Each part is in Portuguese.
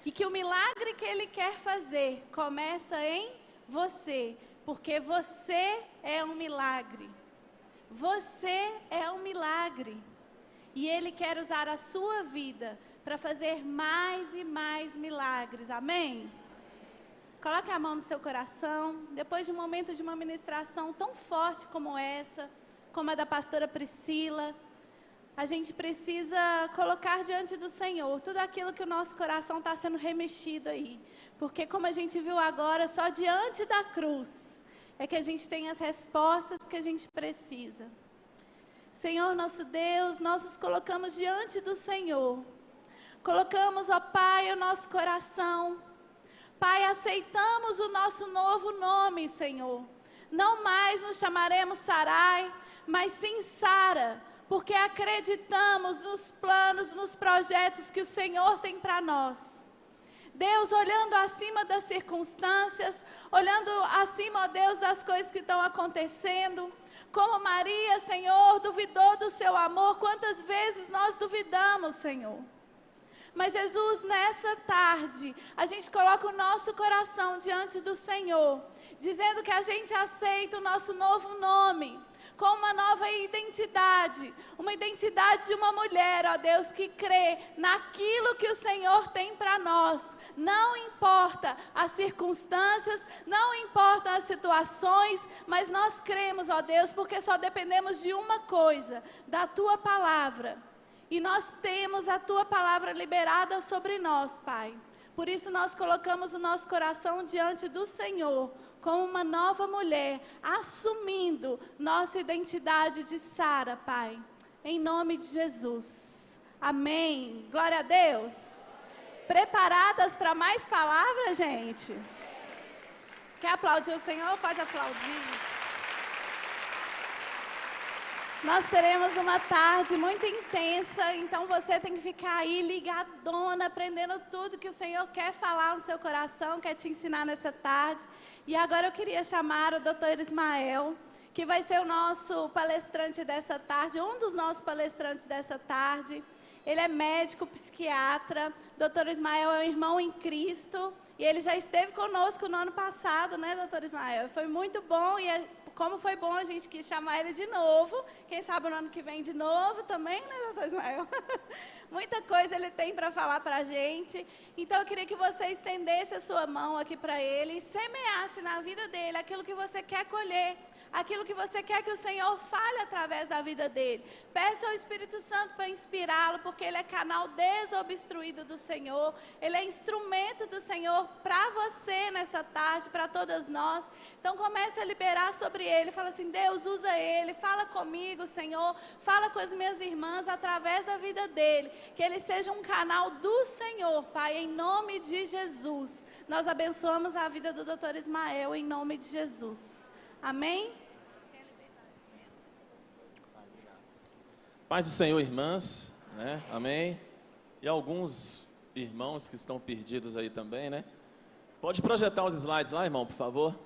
E que o milagre que Ele quer fazer começa em você, porque você é um milagre. Você é um milagre. E Ele quer usar a sua vida para fazer mais e mais milagres. Amém? Coloque a mão no seu coração. Depois de um momento de uma ministração tão forte como essa, como a da pastora Priscila, a gente precisa colocar diante do Senhor tudo aquilo que o nosso coração está sendo remexido aí. Porque como a gente viu agora, só diante da cruz é que a gente tem as respostas que a gente precisa. Senhor nosso Deus, nós nos colocamos diante do Senhor. Colocamos, ó Pai, o nosso coração. Pai, aceitamos o nosso novo nome, Senhor. Não mais nos chamaremos Sarai, mas sim Sara, porque acreditamos nos planos, nos projetos que o Senhor tem para nós. Deus, olhando acima das circunstâncias, olhando acima, ó Deus, das coisas que estão acontecendo, como Maria, Senhor, duvidou do seu amor, quantas vezes nós duvidamos, Senhor. Mas Jesus, nessa tarde, a gente coloca o nosso coração diante do Senhor, dizendo que a gente aceita o nosso novo nome, com uma nova identidade, uma identidade de uma mulher, ó Deus, que crê naquilo que o Senhor tem para nós. Não importa as circunstâncias, não importam as situações, mas nós cremos, ó Deus, porque só dependemos de uma coisa, da Tua palavra. E nós temos a Tua palavra liberada sobre nós, Pai. Por isso nós colocamos o nosso coração diante do Senhor, como uma nova mulher, assumindo nossa identidade de Sara, Pai. Em nome de Jesus. Amém. Glória a Deus. Preparadas para mais palavras, gente? Quer aplaudir o Senhor? Pode aplaudir. Nós teremos uma tarde muito intensa, então você tem que ficar aí ligadona, aprendendo tudo que o Senhor quer falar no seu coração, quer te ensinar nessa tarde. E agora eu queria chamar o Dr. Ismael, que vai ser o nosso palestrante dessa tarde, um dos nossos palestrantes dessa tarde. Ele é médico, psiquiatra. Dr. Ismael é um irmão em Cristo. E ele já esteve conosco no ano passado, né, Dr. Ismael? Foi muito bom e como foi bom a gente quis chamar ele de novo. Quem sabe no ano que vem de novo também, né, Dr. Ismael? Muita coisa ele tem para falar para a gente. Então eu queria que você estendesse a sua mão aqui para ele e semeasse na vida dele aquilo que você quer colher. Aquilo que você quer que o Senhor fale através da vida dele. Peça ao Espírito Santo para inspirá-lo, porque ele é canal desobstruído do Senhor. Ele é instrumento do Senhor para você nessa tarde, para todas nós. Então comece a liberar sobre ele. Fala assim, Deus, usa ele. Fala comigo, Senhor. Fala com as minhas irmãs através da vida dele. Que ele seja um canal do Senhor, Pai, em nome de Jesus. Nós abençoamos a vida do Dr. Ismael em nome de Jesus. Amém? Paz do Senhor, irmãs, né? Amém? E alguns irmãos que estão perdidos aí também, né? Pode projetar os slides lá, irmão, por favor.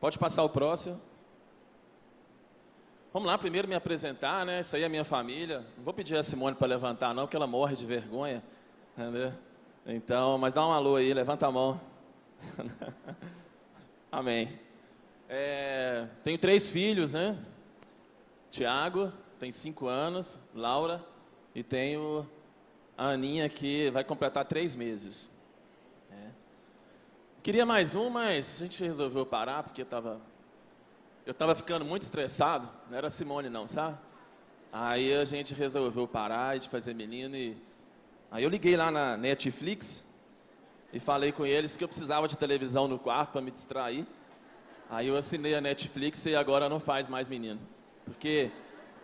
Pode passar o próximo. Vamos lá, primeiro me apresentar, né? Isso aí é minha família. Não vou pedir a Simone para levantar não, porque ela morre de vergonha, entendeu? Então, mas dá um alô aí, levanta a mão. Amém. Tenho 3 filhos, né? Tiago, tem 5 anos, Laura, e tenho a Aninha, que vai completar 3 meses. Queria mais um, mas a gente resolveu parar, porque eu estava ficando muito estressado, não era a Simone não, sabe? Aí a gente resolveu parar de fazer menino, e aí eu liguei lá na Netflix, e falei com eles que eu precisava de televisão no quarto para me distrair. Aí eu assinei a Netflix e agora não faz mais menino. Porque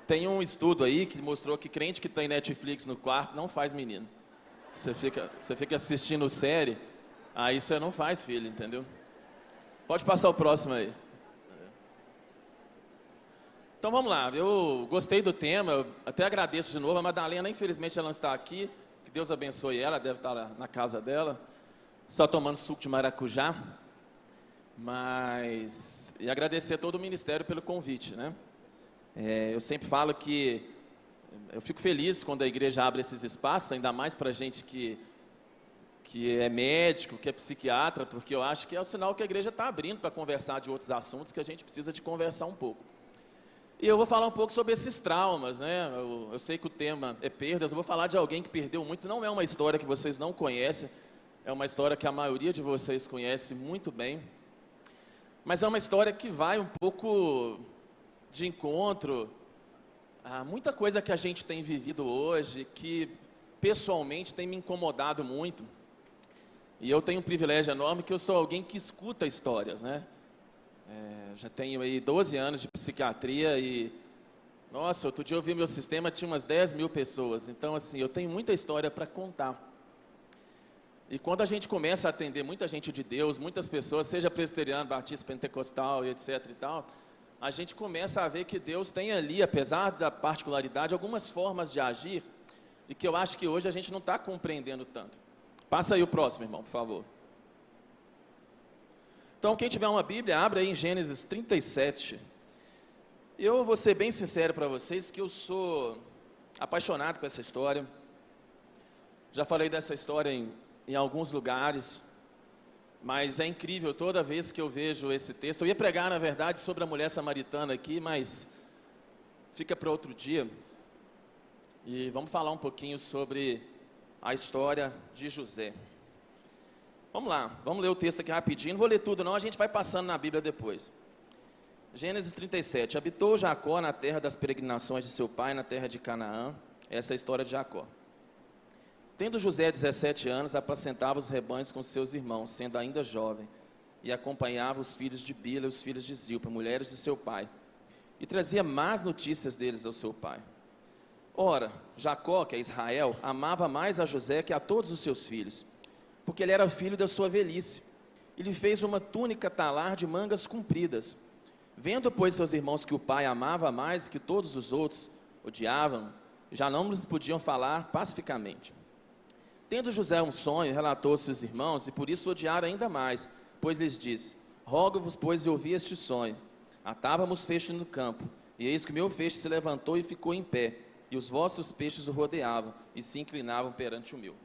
tem um estudo aí que mostrou que crente que tem Netflix no quarto não faz menino. Você fica assistindo série, aí você não faz filho, entendeu? Pode passar o próximo aí. Então vamos lá, eu gostei do tema, eu até agradeço de novo. A Madalena, infelizmente, ela não está aqui. Que Deus abençoe ela, deve estar lá na casa dela, só tomando suco de maracujá. E agradecer a todo o ministério pelo convite, né? Eu sempre falo que Eu fico feliz quando a igreja abre esses espaços, ainda mais para gente que é médico, que é psiquiatra, porque eu acho que é o sinal que a igreja está abrindo para conversar de outros assuntos que a gente precisa de conversar um pouco. E eu vou falar um pouco sobre esses traumas, né? Eu sei que o tema é perdas, eu vou falar de alguém que perdeu muito. Não é uma história que vocês não conhecem, é uma história que a maioria de vocês conhece muito bem, mas é uma história que vai um pouco de encontro a muita coisa que a gente tem vivido hoje, que pessoalmente tem me incomodado muito. E eu tenho um privilégio enorme que eu sou alguém que escuta histórias, né? Já tenho aí 12 anos de psiquiatria e, nossa, outro dia eu vi meu sistema, tinha umas 10 mil pessoas. Então, assim, eu tenho muita história para contar. E quando a gente começa a atender muita gente de Deus, muitas pessoas, seja presbiteriano, batista, pentecostal e etc e tal, a gente começa a ver que Deus tem ali, apesar da particularidade, algumas formas de agir e que eu acho que hoje a gente não está compreendendo tanto. Passa aí o próximo, irmão, por favor. Então, quem tiver uma Bíblia, abre aí em Gênesis 37. Eu vou ser bem sincero para vocês que eu sou apaixonado com essa história. Já falei dessa história em alguns lugares, mas é incrível toda vez que eu vejo esse texto. Eu ia pregar, na verdade, sobre a mulher samaritana aqui, mas fica para outro dia. E vamos falar um pouquinho sobre a história de José. Vamos lá, vamos ler o texto aqui rapidinho. Não vou ler tudo não, a gente vai passando na Bíblia depois. Gênesis 37. Habitou Jacó na terra das peregrinações de seu pai, na terra de Canaã. Essa é a história de Jacó. Tendo José 17 anos, apacentava os rebanhos com seus irmãos, sendo ainda jovem, e acompanhava os filhos de Bila e os filhos de Zilpa, mulheres de seu pai, e trazia más notícias deles ao seu pai. Ora, Jacó, que é Israel, amava mais a José que a todos os seus filhos, porque ele era filho da sua velhice, e lhe fez uma túnica talar de mangas compridas. Vendo, pois, seus irmãos que o pai amava mais que todos os outros, odiavam, já não lhes podiam falar pacificamente. Tendo José um sonho, relatou aos seus irmãos, e por isso odiaram ainda mais, pois lhes disse: rogo-vos, pois, eu ouvi este sonho. Atávamos feixes no campo, e eis que o meu feixe se levantou e ficou em pé, e os vossos peixes o rodeavam, e se inclinavam perante o meu.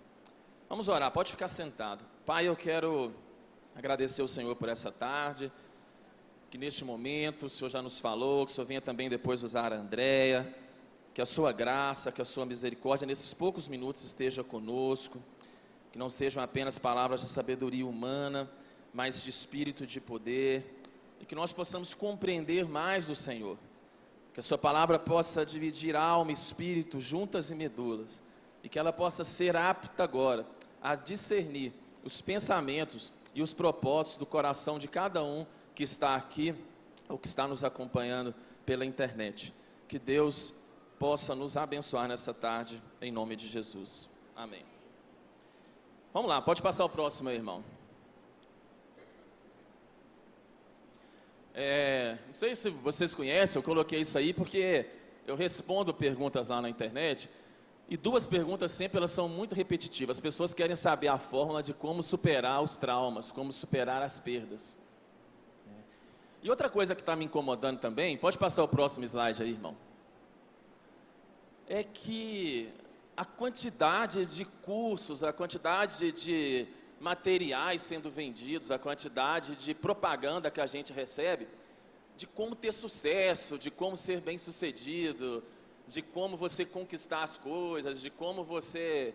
Vamos orar, pode ficar sentado. Pai, eu quero agradecer ao Senhor por essa tarde, que neste momento o Senhor já nos falou, que o Senhor venha também depois usar a Andréia, que a sua graça, que a sua misericórdia nesses poucos minutos esteja conosco, que não sejam apenas palavras de sabedoria humana, mas de espírito e de poder, e que nós possamos compreender mais do Senhor, que a sua palavra possa dividir alma e espírito, juntas e medulas, e que ela possa ser apta agora a discernir os pensamentos e os propósitos do coração de cada um que está aqui ou que está nos acompanhando pela internet. Que Deus possa nos abençoar nessa tarde, em nome de Jesus. Amém. Vamos lá, pode passar o próximo aí, irmão. Não sei se vocês conhecem, eu coloquei isso aí porque eu respondo perguntas lá na internet, e duas perguntas sempre elas são muito repetitivas. As pessoas querem saber a fórmula de como superar os traumas, como superar as perdas. E outra coisa que está me incomodando também, pode passar o próximo slide aí, irmão, é que a quantidade de cursos, a quantidade de materiais sendo vendidos, a quantidade de propaganda que a gente recebe, de como ter sucesso, de como ser bem-sucedido, de como você conquistar as coisas, de como você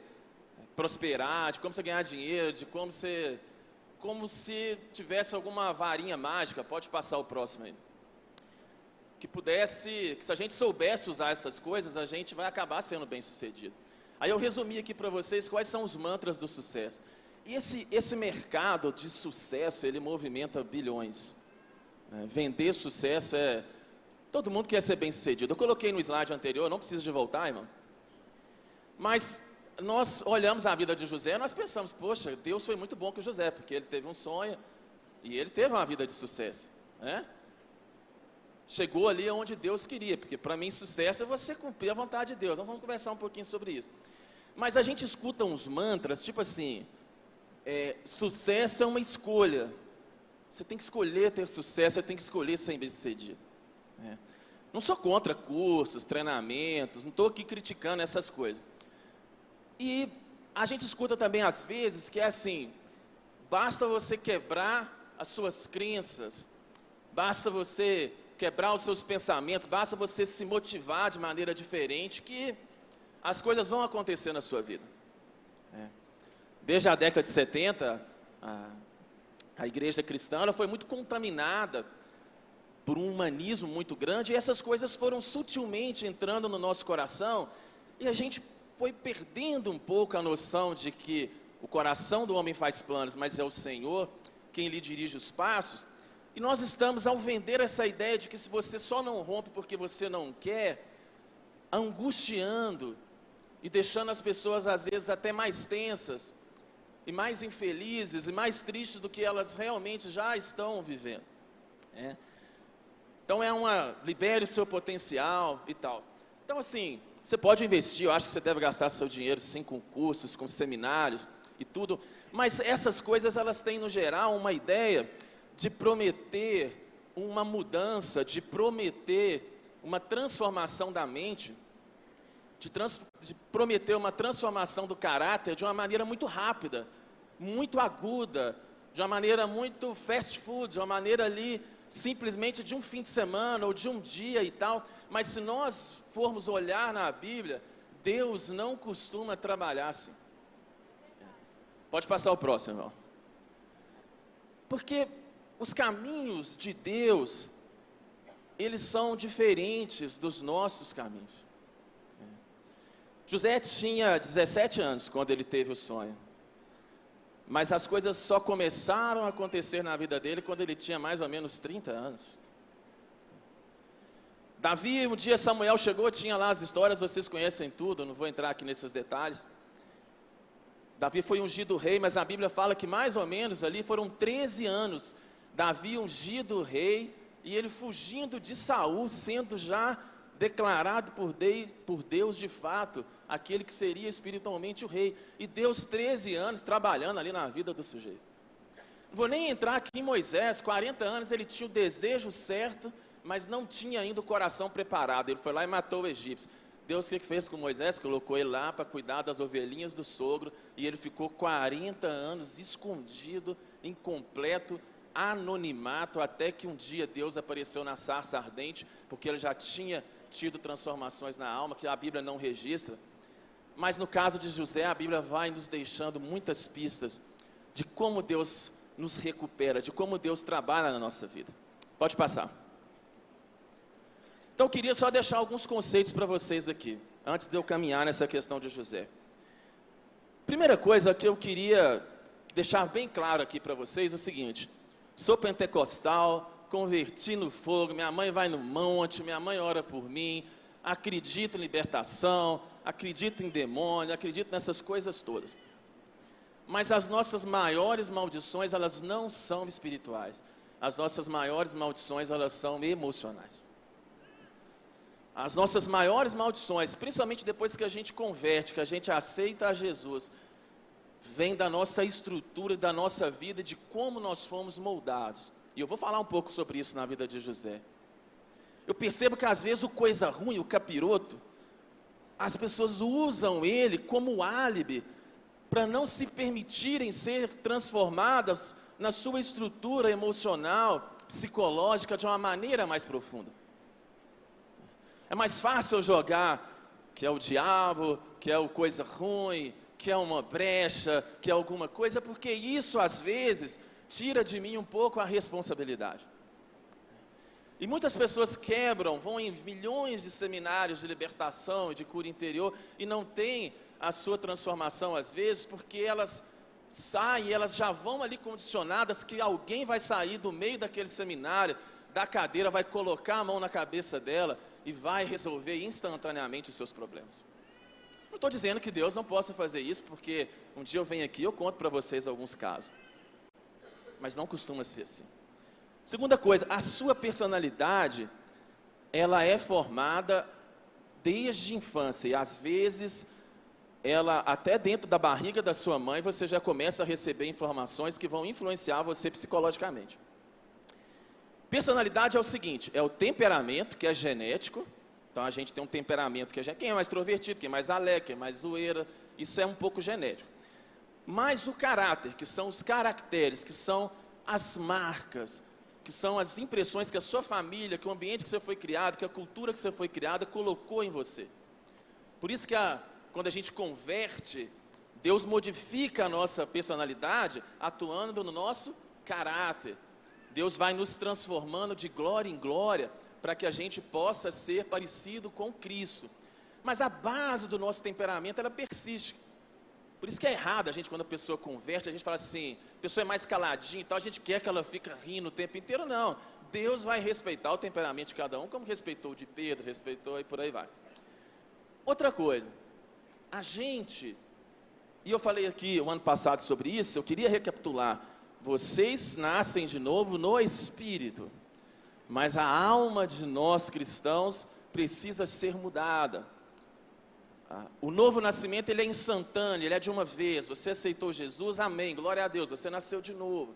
prosperar, de como você ganhar dinheiro, de como se tivesse alguma varinha mágica. Pode passar o próximo aí. Que se a gente soubesse usar essas coisas, a gente vai acabar sendo bem-sucedido. Aí eu resumi aqui para vocês quais são os mantras do sucesso. E esse mercado de sucesso, ele movimenta bilhões. Vender sucesso todo mundo quer ser bem-sucedido. Eu coloquei no slide anterior, não precisa de voltar, irmão. Mas nós olhamos a vida de José, nós pensamos, poxa, Deus foi muito bom com José, porque ele teve um sonho e ele teve uma vida de sucesso, né? Chegou ali onde Deus queria, porque para mim sucesso é você cumprir a vontade de Deus. Nós vamos conversar um pouquinho sobre isso. Mas a gente escuta uns mantras, tipo assim, sucesso é uma escolha. Você tem que escolher ter sucesso, você tem que escolher ser bem-sucedido. Não sou contra cursos, treinamentos, não estou aqui criticando essas coisas. E a gente escuta também às vezes que é assim, basta você quebrar as suas crenças, basta você quebrar os seus pensamentos, basta você se motivar de maneira diferente que as coisas vão acontecer na sua vida. Desde a década de 70, a igreja cristã ela foi muito contaminada por um humanismo muito grande, e essas coisas foram sutilmente entrando no nosso coração, e a gente foi perdendo um pouco a noção de que o coração do homem faz planos, mas é o Senhor quem lhe dirige os passos. E nós estamos, ao vender essa ideia de que se você só não rompe porque você não quer, angustiando e deixando as pessoas às vezes até mais tensas, e mais infelizes, e mais tristes do que elas realmente já estão vivendo. Então libere o seu potencial e tal. Então assim, você pode investir, eu acho que você deve gastar seu dinheiro sim com cursos, com seminários e tudo, mas essas coisas elas têm no geral uma ideia de prometer uma mudança, de prometer uma transformação da mente, de prometer uma transformação do caráter de uma maneira muito rápida, muito aguda, de uma maneira muito fast food, de uma maneira ali simplesmente de um fim de semana ou de um dia e tal. Mas se nós formos olhar na Bíblia, Deus não costuma trabalhar assim. Pode passar o próximo, irmão. Porque os caminhos de Deus, eles são diferentes dos nossos caminhos. José tinha 17 anos quando ele teve o sonho. Mas as coisas só começaram a acontecer na vida dele quando ele tinha mais ou menos 30 anos. Davi, um dia Samuel chegou, tinha lá as histórias, vocês conhecem tudo, eu não vou entrar aqui nesses detalhes. Davi foi ungido rei, mas a Bíblia fala que mais ou menos ali foram 13 anos, Davi ungido rei, e ele fugindo de Saul, sendo já declarado por Deus de fato, aquele que seria espiritualmente o rei. E Deus 13 anos trabalhando ali na vida do sujeito. Não vou nem entrar aqui em Moisés, 40 anos ele tinha o desejo certo, mas não tinha ainda o coração preparado. Ele foi lá e matou o egípcio. Deus o que fez com Moisés? Colocou ele lá para cuidar das ovelhinhas do sogro, e ele ficou 40 anos escondido, em completo anonimato, até que um dia Deus apareceu na sarça ardente, porque ele já tinha tido transformações na alma, que a Bíblia não registra. Mas no caso de José, a Bíblia vai nos deixando muitas pistas de como Deus nos recupera, de como Deus trabalha na nossa vida. Pode passar. Então eu queria só deixar alguns conceitos para vocês aqui, antes de eu caminhar nessa questão de José. Primeira coisa que eu queria deixar bem claro aqui para vocês é o seguinte: sou pentecostal, converti no fogo, minha mãe vai no monte, minha mãe ora por mim, acredito em libertação, acredito em demônio, acredito nessas coisas todas. Mas as nossas maiores maldições, elas não são espirituais. As nossas maiores maldições, elas são emocionais. As nossas maiores maldições, principalmente depois que a gente converte, que a gente aceita a Jesus, vem da nossa estrutura, da nossa vida, de como nós fomos moldados. E eu vou falar um pouco sobre isso na vida de José. Eu percebo que às vezes o coisa ruim, o capiroto, as pessoas usam ele como álibi para não se permitirem ser transformadas na sua estrutura emocional, psicológica, de uma maneira mais profunda. É mais fácil eu jogar que é o diabo, que é o coisa ruim, que é uma brecha, que é alguma coisa, porque isso às vezes tira de mim um pouco a responsabilidade. E muitas pessoas quebram, vão em milhões de seminários de libertação e de cura interior e não têm a sua transformação às vezes, porque elas saem, elas já vão ali condicionadas que alguém vai sair do meio daquele seminário, da cadeira, vai colocar a mão na cabeça dela e vai resolver instantaneamente os seus problemas. Não estou dizendo que Deus não possa fazer isso, porque um dia eu venho aqui e eu conto para vocês alguns casos. Mas não costuma ser assim. Segunda coisa, a sua personalidade, ela é formada desde a infância, e às vezes, ela até dentro da barriga da sua mãe, você já começa a receber informações que vão influenciar você psicologicamente. Personalidade é o seguinte, é o temperamento, que é genético. Então a gente tem um temperamento que é genético. Quem é mais extrovertido, quem é mais alegre, quem é mais zoeira, isso é um pouco genético. Mas o caráter, que são os caracteres, que são as marcas, que são as impressões que a sua família, que o ambiente que você foi criado, que a cultura que você foi criada, colocou em você. Por isso que quando a gente converte, Deus modifica a nossa personalidade, atuando no nosso caráter. Deus vai nos transformando de glória em glória, para que a gente possa ser parecido com Cristo. Mas a base do nosso temperamento, ela persiste. Por isso que é errado a gente, quando a pessoa converte, a gente fala assim, a pessoa é mais caladinha e tal, a gente quer que ela fique rindo o tempo inteiro. Não, Deus vai respeitar o temperamento de cada um, como respeitou o de Pedro, respeitou e por aí vai. Outra coisa, a gente, e eu falei aqui o ano passado sobre isso, eu queria recapitular, vocês nascem de novo no Espírito, mas a alma de nós cristãos precisa ser mudada. O novo nascimento, ele é instantâneo, ele é de uma vez. Você aceitou Jesus, amém, glória a Deus, você nasceu de novo.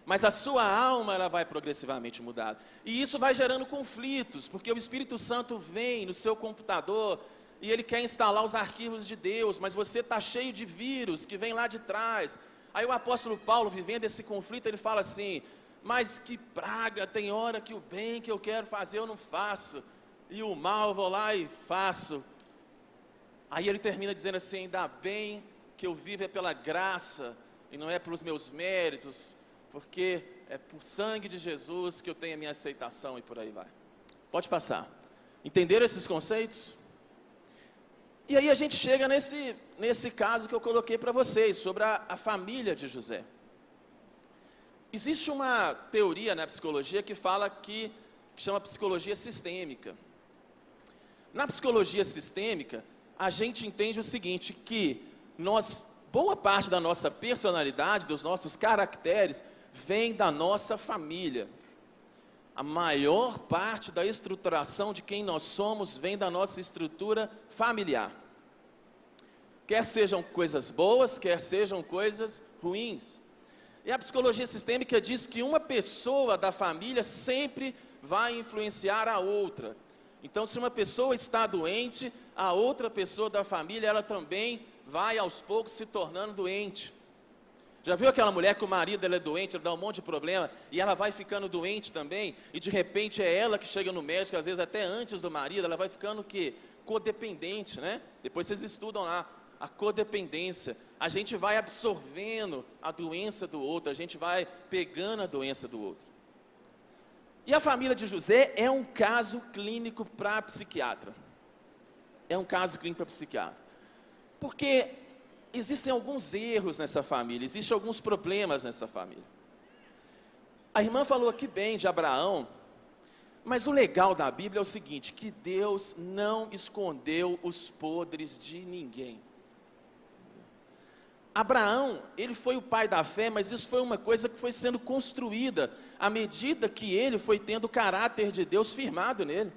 Mas a sua alma, ela vai progressivamente mudar. E isso vai gerando conflitos, porque o Espírito Santo vem no seu computador e ele quer instalar os arquivos de Deus, mas você está cheio de vírus que vem lá de trás. Aí o apóstolo Paulo, vivendo esse conflito, ele fala assim, mas que praga, tem hora que o bem que eu quero fazer eu não faço, e o mal eu vou lá e faço. Aí ele termina dizendo assim, ainda bem que eu vivo é pela graça, e não é pelos meus méritos, porque é por sangue de Jesus que eu tenho a minha aceitação, e por aí vai. Pode passar. Entenderam esses conceitos? E aí a gente chega nesse caso que eu coloquei para vocês, sobre a família de José. Existe uma teoria na psicologia que fala que chama psicologia sistêmica. Na psicologia sistêmica, a gente entende o seguinte, que boa parte da nossa personalidade, dos nossos caracteres, vem da nossa família. A maior parte da estruturação de quem nós somos vem da nossa estrutura familiar. Quer sejam coisas boas, quer sejam coisas ruins. E a psicologia sistêmica diz que uma pessoa da família sempre vai influenciar a outra. Então, se uma pessoa está doente, a outra pessoa da família, ela também vai aos poucos se tornando doente. Já viu aquela mulher que o marido dela é doente, ela dá um monte de problema, e ela vai ficando doente também, e de repente é ela que chega no médico, às vezes até antes do marido, ela vai ficando o quê? Codependente, né? Depois vocês estudam lá, a codependência. A gente vai absorvendo a doença do outro, a gente vai pegando a doença do outro. E a família de José é um caso clínico para psiquiatra. É um caso clínico para psiquiatra. Porque existem alguns erros nessa família, existem alguns problemas nessa família. A irmã falou aqui bem de Abraão, mas o legal da Bíblia é o seguinte, que Deus não escondeu os podres de ninguém. Abraão, ele foi o pai da fé, mas isso foi uma coisa que foi sendo construída à medida que ele foi tendo o caráter de Deus firmado nele.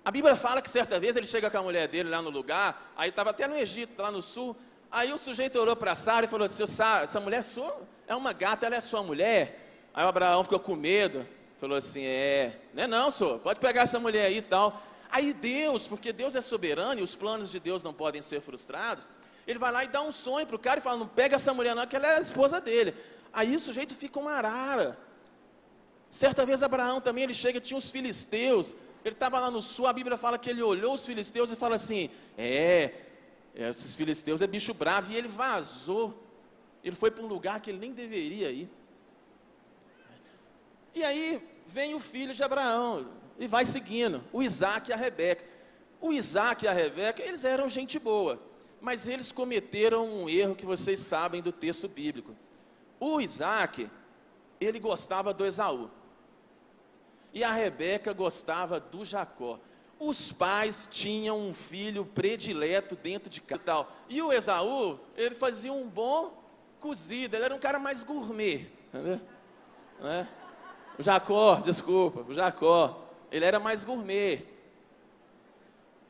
A Bíblia fala que certa vez ele chega com a mulher dele lá no lugar, aí estava até no Egito, lá no sul, aí o sujeito olhou para Sara e falou assim, essa mulher sua é uma gata, ela é sua mulher? Aí o Abraão ficou com medo, falou assim, não é não, senhor, pode pegar essa mulher aí e tal. Aí Deus, porque Deus é soberano e os planos de Deus não podem ser frustrados, ele vai lá e dá um sonho para o cara e fala, não pega essa mulher não, que ela é a esposa dele. Aí o sujeito fica uma arara. Certa vez Abraão também, ele chega, tinha os filisteus, ele estava lá no sul, a Bíblia fala que ele olhou os filisteus e fala assim, esses filisteus é bicho bravo, e ele vazou, ele foi para um lugar que ele nem deveria ir. E aí vem o filho de Abraão, e vai seguindo, o Isaac e a Rebeca. O Isaac e a Rebeca, eles eram gente boa, mas eles cometeram um erro que vocês sabem do texto bíblico. O Isaac, ele gostava do Esaú, e a Rebeca gostava do Jacó. Os pais tinham um filho predileto dentro de casa e tal. E o Esaú, ele fazia um bom cozido, ele era um cara mais gourmet, entendeu? O Jacó, o Jacó, ele era mais gourmet.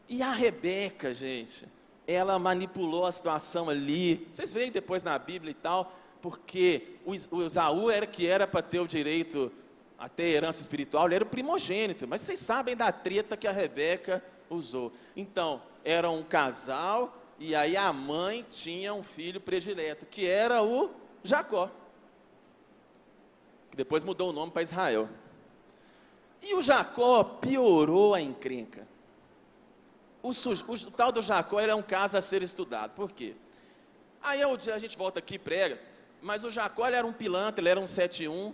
E a Rebeca, gente, ela manipulou a situação ali. Vocês veem depois na Bíblia e tal, porque o Esaú era que era para ter o direito até herança espiritual, ele era o primogênito. Mas vocês sabem da treta que a Rebeca usou. Então, era um casal, e aí a mãe tinha um filho predileto, que era o Jacó, que depois mudou o nome para Israel. E o Jacó piorou a encrenca. O tal do Jacó era um caso a ser estudado. Por quê? Aí a gente volta aqui e prega, mas o Jacó ele era um pilantra, ele era um 7-1,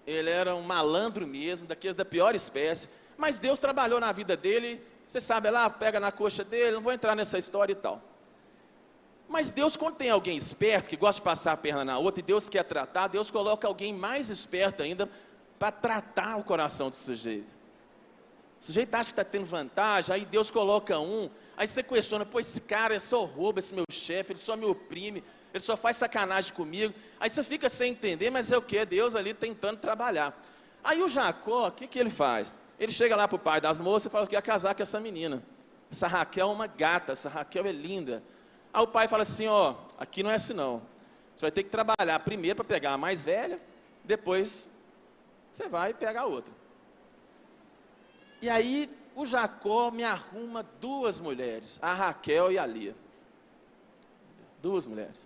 ele era um malandro mesmo, daqueles da pior espécie, mas Deus trabalhou na vida dele, você sabe lá, pega na coxa dele, não vou entrar nessa história e tal. Mas Deus, quando tem alguém esperto, que gosta de passar a perna na outra, e Deus quer tratar, Deus coloca alguém mais esperto ainda, para tratar o coração do sujeito. O sujeito acha que está tendo vantagem, aí Deus coloca um, aí você questiona, pô, esse cara só rouba, esse meu chefe, ele só me oprime, ele só faz sacanagem comigo. Aí você fica sem entender, mas é o que? Deus ali tentando trabalhar. Aí o Jacó, o que ele faz? Ele chega lá para o pai das moças e fala que ia casar com essa menina. Essa Raquel é uma gata, essa Raquel é linda. Aí o pai fala assim, ó, aqui não é assim não. Você vai ter que trabalhar primeiro para pegar a mais velha, depois você vai pegar a outra. E aí o Jacó me arruma 2 mulheres, a Raquel e a Lia. 2 mulheres.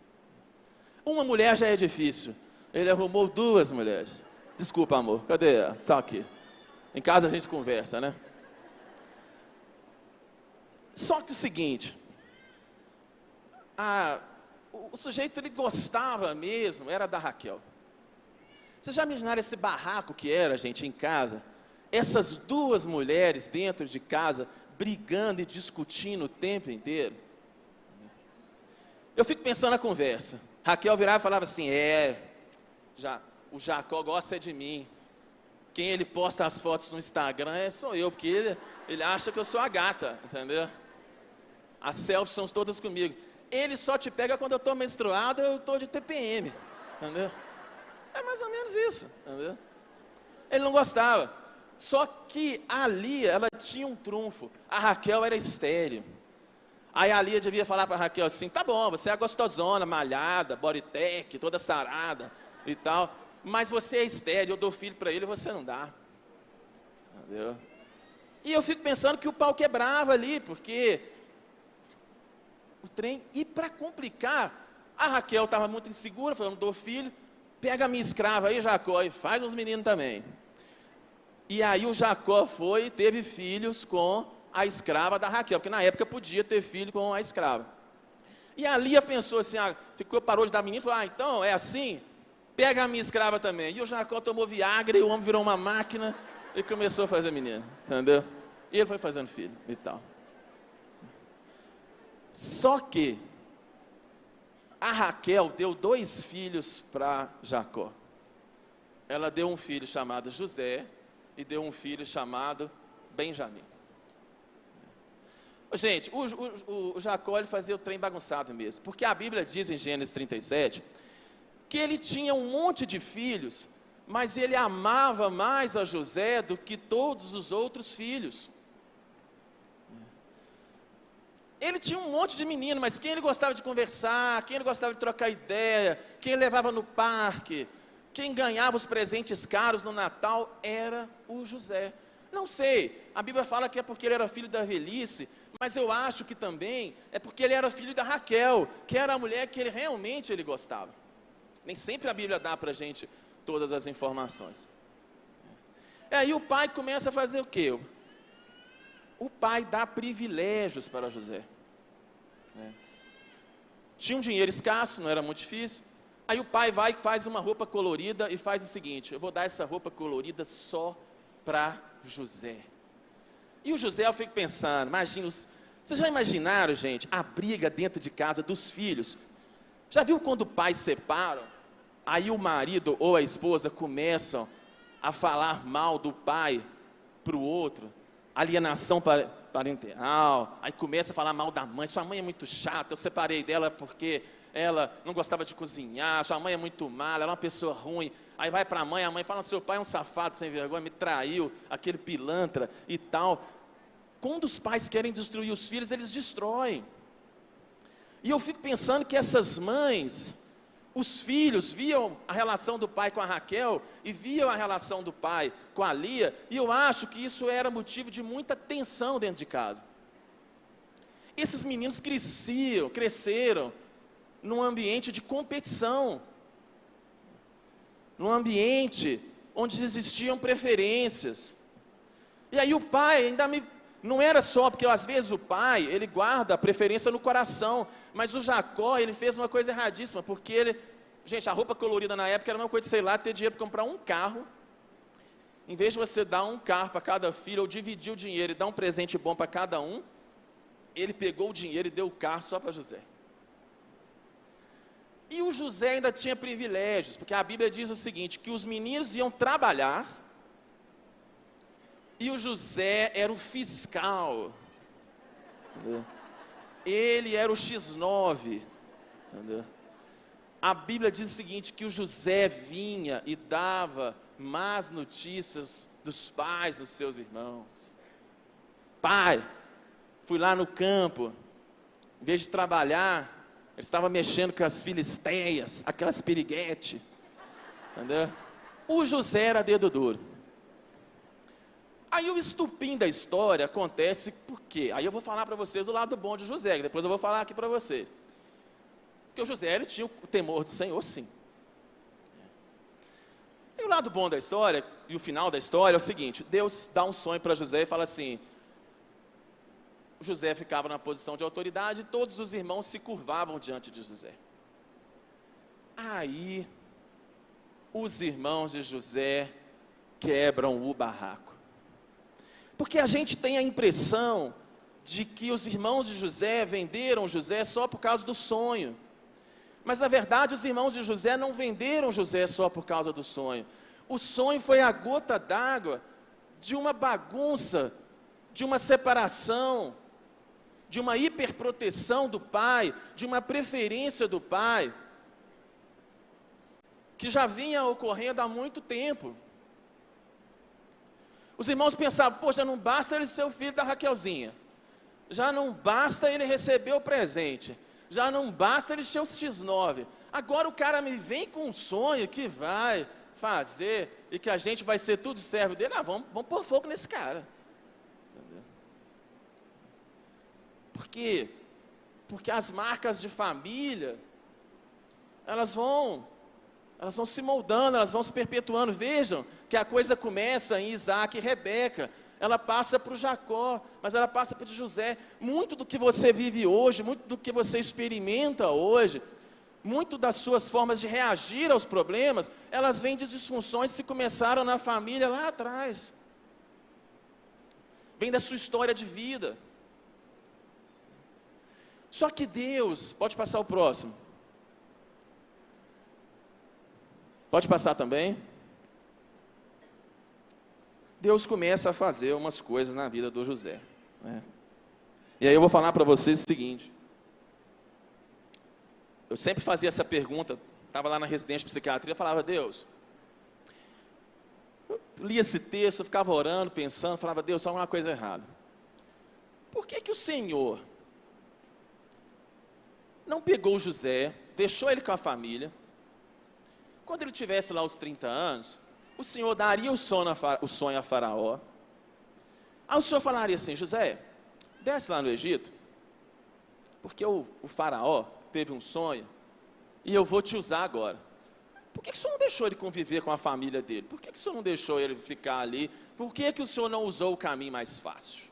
Uma mulher já é difícil, ele arrumou 2 mulheres. Desculpa, amor, cadê ela? Só aqui. Em casa a gente conversa, né? Só que o seguinte, o sujeito ele gostava mesmo, era da Raquel. Vocês já imaginaram esse barraco que era, gente, em casa? Essas 2 mulheres dentro de casa, brigando e discutindo o tempo inteiro. Eu fico pensando na conversa. Raquel virava e falava assim, o Jacó gosta de mim. Quem ele posta as fotos no Instagram sou eu, porque ele acha que eu sou a gata, entendeu? As selfies são todas comigo. Ele só te pega quando eu estou menstruado, eu estou de TPM, entendeu? É mais ou menos isso, entendeu? Ele não gostava. Só que a Lia, ela tinha um trunfo. A Raquel era estéril. Aí a Lia devia falar para a Raquel assim, tá bom, você é gostosona, malhada, bodytech, toda sarada e tal, mas você é estéril, eu dou filho para ele e você não dá. Entendeu? E eu fico pensando que o pau quebrava ali, porque o trem, e para complicar, a Raquel estava muito insegura, falando, dou filho, pega a minha escrava aí, Jacó, e faz os meninos também. E aí o Jacó foi e teve filhos com a escrava da Raquel, porque na época podia ter filho com a escrava. E a Lia pensou assim, parou de dar menino e falou, então é assim, pega a minha escrava também. E o Jacó tomou Viagra e o homem virou uma máquina e começou a fazer menino, entendeu? E ele foi fazendo filho e tal. Só que a Raquel deu 2 filhos para Jacó. Ela deu um filho chamado José e deu um filho chamado Benjamim. Gente, o Jacó ele fazia o trem bagunçado mesmo, porque a Bíblia diz em Gênesis 37 que ele tinha um monte de filhos, mas ele amava mais a José do que todos os outros filhos. Ele tinha um monte de menino, mas quem ele gostava de conversar, quem ele gostava de trocar ideia, quem ele levava no parque, quem ganhava os presentes caros no Natal era o José. Não sei, a Bíblia fala que é porque ele era filho da velhice, mas eu acho que também é porque ele era filho da Raquel, que era a mulher que ele realmente gostava. Nem sempre a Bíblia dá para a gente todas as informações. Aí o pai começa a fazer o quê? O pai dá privilégios para José. Tinha um dinheiro escasso, não era muito difícil. Aí o pai vai e faz uma roupa colorida e faz o seguinte, eu vou dar essa roupa colorida só para José. E o José, eu fico pensando, imagina, vocês já imaginaram, gente, a briga dentro de casa dos filhos? Já viu quando pais separam, aí o marido ou a esposa começam a falar mal do pai para o outro, alienação parental, aí começa a falar mal da mãe, sua mãe é muito chata, eu separei dela porque ela não gostava de cozinhar, sua mãe é muito mala, ela é uma pessoa ruim. Aí vai para a mãe fala, seu pai é um safado sem vergonha, me traiu, aquele pilantra e tal. Quando os pais querem destruir os filhos, eles destroem. E eu fico pensando que essas mães, os filhos viam a relação do pai com a Raquel e viam a relação do pai com a Lia, e eu acho que isso era motivo de muita tensão dentro de casa. Esses meninos cresceram num ambiente de competição, num ambiente onde existiam preferências. E aí o pai não era só, porque às vezes o pai, ele guarda a preferência no coração, mas o Jacó, ele fez uma coisa erradíssima, porque gente, a roupa colorida na época era uma coisa de, sei lá, ter dinheiro para comprar um carro. Em vez de você dar um carro para cada filho, ou dividir o dinheiro e dar um presente bom para cada um, ele pegou o dinheiro e deu o carro só para José. E o José ainda tinha privilégios, porque a Bíblia diz o seguinte, que os meninos iam trabalhar, e o José era o fiscal, entendeu? Ele era o X9, entendeu? A Bíblia diz o seguinte, que o José vinha e dava más notícias dos pais dos seus irmãos. Pai, fui lá no campo, em vez de trabalhar, eu estava mexendo com as filisteias, aquelas piriguete, entendeu? O José era dedo duro. Aí o estupim da história acontece por quê? Aí eu vou falar para vocês o lado bom de José, que depois eu vou falar aqui para vocês. Porque o José, ele tinha o temor do Senhor, sim. E o lado bom da história, e o final da história é o seguinte, Deus dá um sonho para José e fala assim, José ficava na posição de autoridade e todos os irmãos se curvavam diante de José. Aí, os irmãos de José quebram o barraco. Porque a gente tem a impressão de que os irmãos de José venderam José só por causa do sonho. Mas na verdade os irmãos de José não venderam José só por causa do sonho. O sonho foi a gota d'água de uma bagunça, de uma separação, de uma hiperproteção do pai, de uma preferência do pai, que já vinha ocorrendo há muito tempo. Os irmãos pensavam, poxa, não basta ele ser o filho da Raquelzinha, já não basta ele receber o presente, já não basta ele ser o X9, agora o cara me vem com um sonho que vai fazer, e que a gente vai ser tudo servo dele, vamos pôr fogo nesse cara. Entendeu? Por quê? Porque as marcas de família, elas vão se moldando, elas vão se perpetuando. Vejam que a coisa começa em Isaac e Rebeca, ela passa para o Jacó, mas ela passa para o José. Muito do que você vive hoje, muito do que você experimenta hoje, muito das suas formas de reagir aos problemas, elas vêm de disfunções que começaram na família lá atrás. Vem da sua história de vida. Só que Deus, pode passar o próximo. Pode passar também. Deus começa a fazer umas coisas na vida do José, né? E aí eu vou falar para vocês o seguinte. Eu sempre fazia essa pergunta, estava lá na residência de psiquiatria, eu falava, Deus, eu lia esse texto, eu ficava orando, pensando, falava, Deus, só uma coisa errada. Por que o Senhor não pegou o José, deixou ele com a família, quando ele tivesse lá os 30 anos, o Senhor daria o sonho a Faraó, aí o Senhor falaria assim, José, desce lá no Egito, porque o Faraó teve um sonho, e eu vou te usar agora. Por que o Senhor não deixou ele conviver com a família dele? Por que o Senhor não deixou ele ficar ali? Por que o Senhor não usou o caminho mais fácil?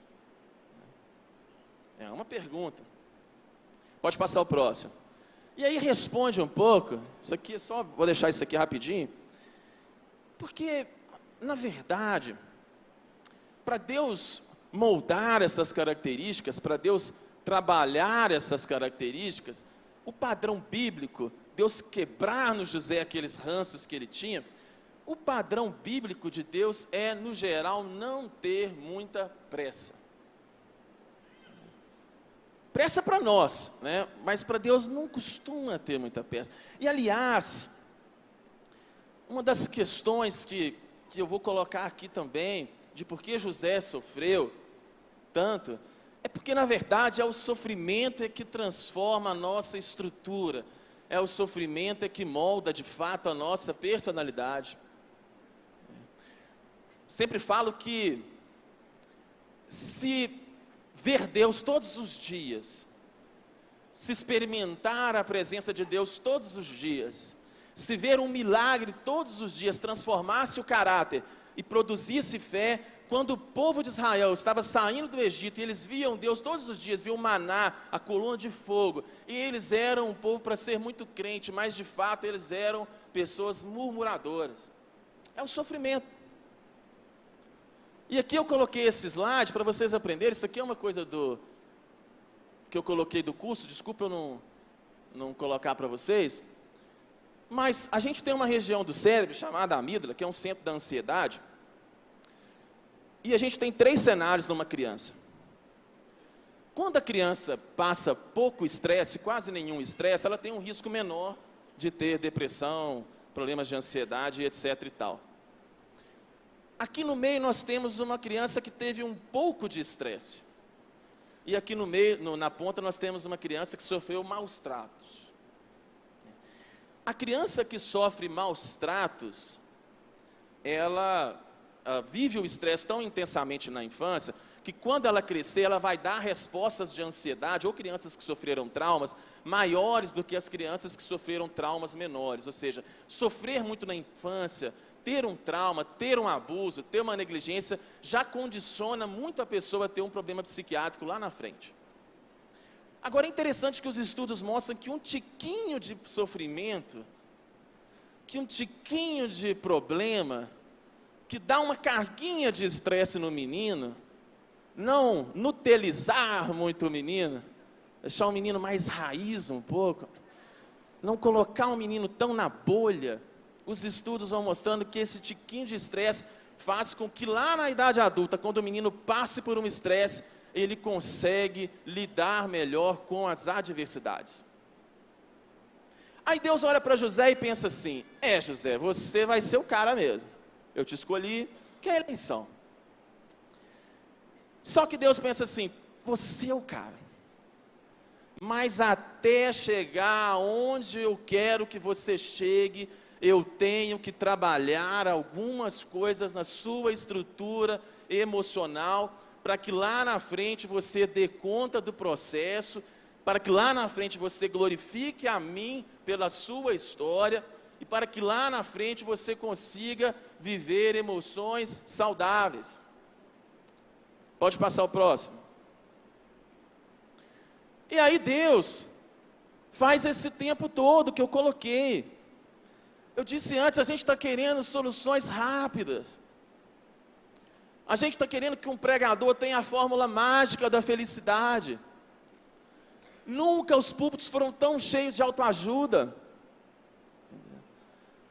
É uma pergunta. Pode passar o próximo. E aí responde um pouco, isso aqui, só vou deixar isso aqui rapidinho, porque, na verdade, para Deus moldar essas características, para Deus trabalhar essas características, o padrão bíblico, Deus quebrar no José aqueles ranços que ele tinha, o padrão bíblico de Deus é, no geral, não ter muita pressa. Pressa para nós, né? Mas para Deus não costuma ter muita pressa. E, aliás, uma das questões que eu vou colocar aqui também, de por que José sofreu tanto, é porque, na verdade, é o sofrimento que transforma a nossa estrutura, é o sofrimento que molda de fato a nossa personalidade. Sempre falo que se ver Deus todos os dias, se experimentar a presença de Deus todos os dias, se ver um milagre todos os dias transformasse o caráter e produzisse fé, quando o povo de Israel estava saindo do Egito e eles viam Deus todos os dias, viam o maná, a coluna de fogo, e eles eram um povo para ser muito crente, mas de fato eles eram pessoas murmuradoras. É o sofrimento. E aqui eu coloquei esse slide para vocês aprenderem. Isso aqui é uma coisa que eu coloquei do curso, desculpa eu não colocar para vocês, mas a gente tem uma região do cérebro chamada amígdala, que é um centro da ansiedade, e a gente tem 3 cenários numa criança. Quando a criança passa pouco estresse, quase nenhum estresse, ela tem um risco menor de ter depressão, problemas de ansiedade, etc. e tal. Aqui no meio nós temos uma criança que teve um pouco de estresse. E aqui no meio, na ponta, nós temos uma criança que sofreu maus tratos. A criança que sofre maus tratos, ela vive o estresse tão intensamente na infância, que quando ela crescer, ela vai dar respostas de ansiedade, ou crianças que sofreram traumas, maiores do que as crianças que sofreram traumas menores. Ou seja, sofrer muito na infância, ter um trauma, ter um abuso, ter uma negligência, já condiciona muito a pessoa a ter um problema psiquiátrico lá na frente. Agora é interessante que os estudos mostram que um tiquinho de sofrimento, que um tiquinho de problema, que dá uma carguinha de estresse no menino, não nutelizar muito o menino, deixar o menino mais raiz um pouco, não colocar o menino tão na bolha. Os estudos vão mostrando que esse tiquinho de estresse faz com que lá na idade adulta, quando o menino passe por um estresse, ele consegue lidar melhor com as adversidades. Aí Deus olha para José e pensa assim: José, você vai ser o cara mesmo. Eu te escolhi, que é a eleição. Só que Deus pensa assim: você é o cara. Mas até chegar onde eu quero que você chegue, eu tenho que trabalhar algumas coisas na sua estrutura emocional, para que lá na frente você dê conta do processo, para que lá na frente você glorifique a mim pela sua história, e para que lá na frente você consiga viver emoções saudáveis. Pode passar o próximo. E aí Deus faz esse tempo todo que eu coloquei. Eu disse antes, a gente está querendo soluções rápidas. A gente está querendo que um pregador tenha a fórmula mágica da felicidade. Nunca os púlpitos foram tão cheios de autoajuda.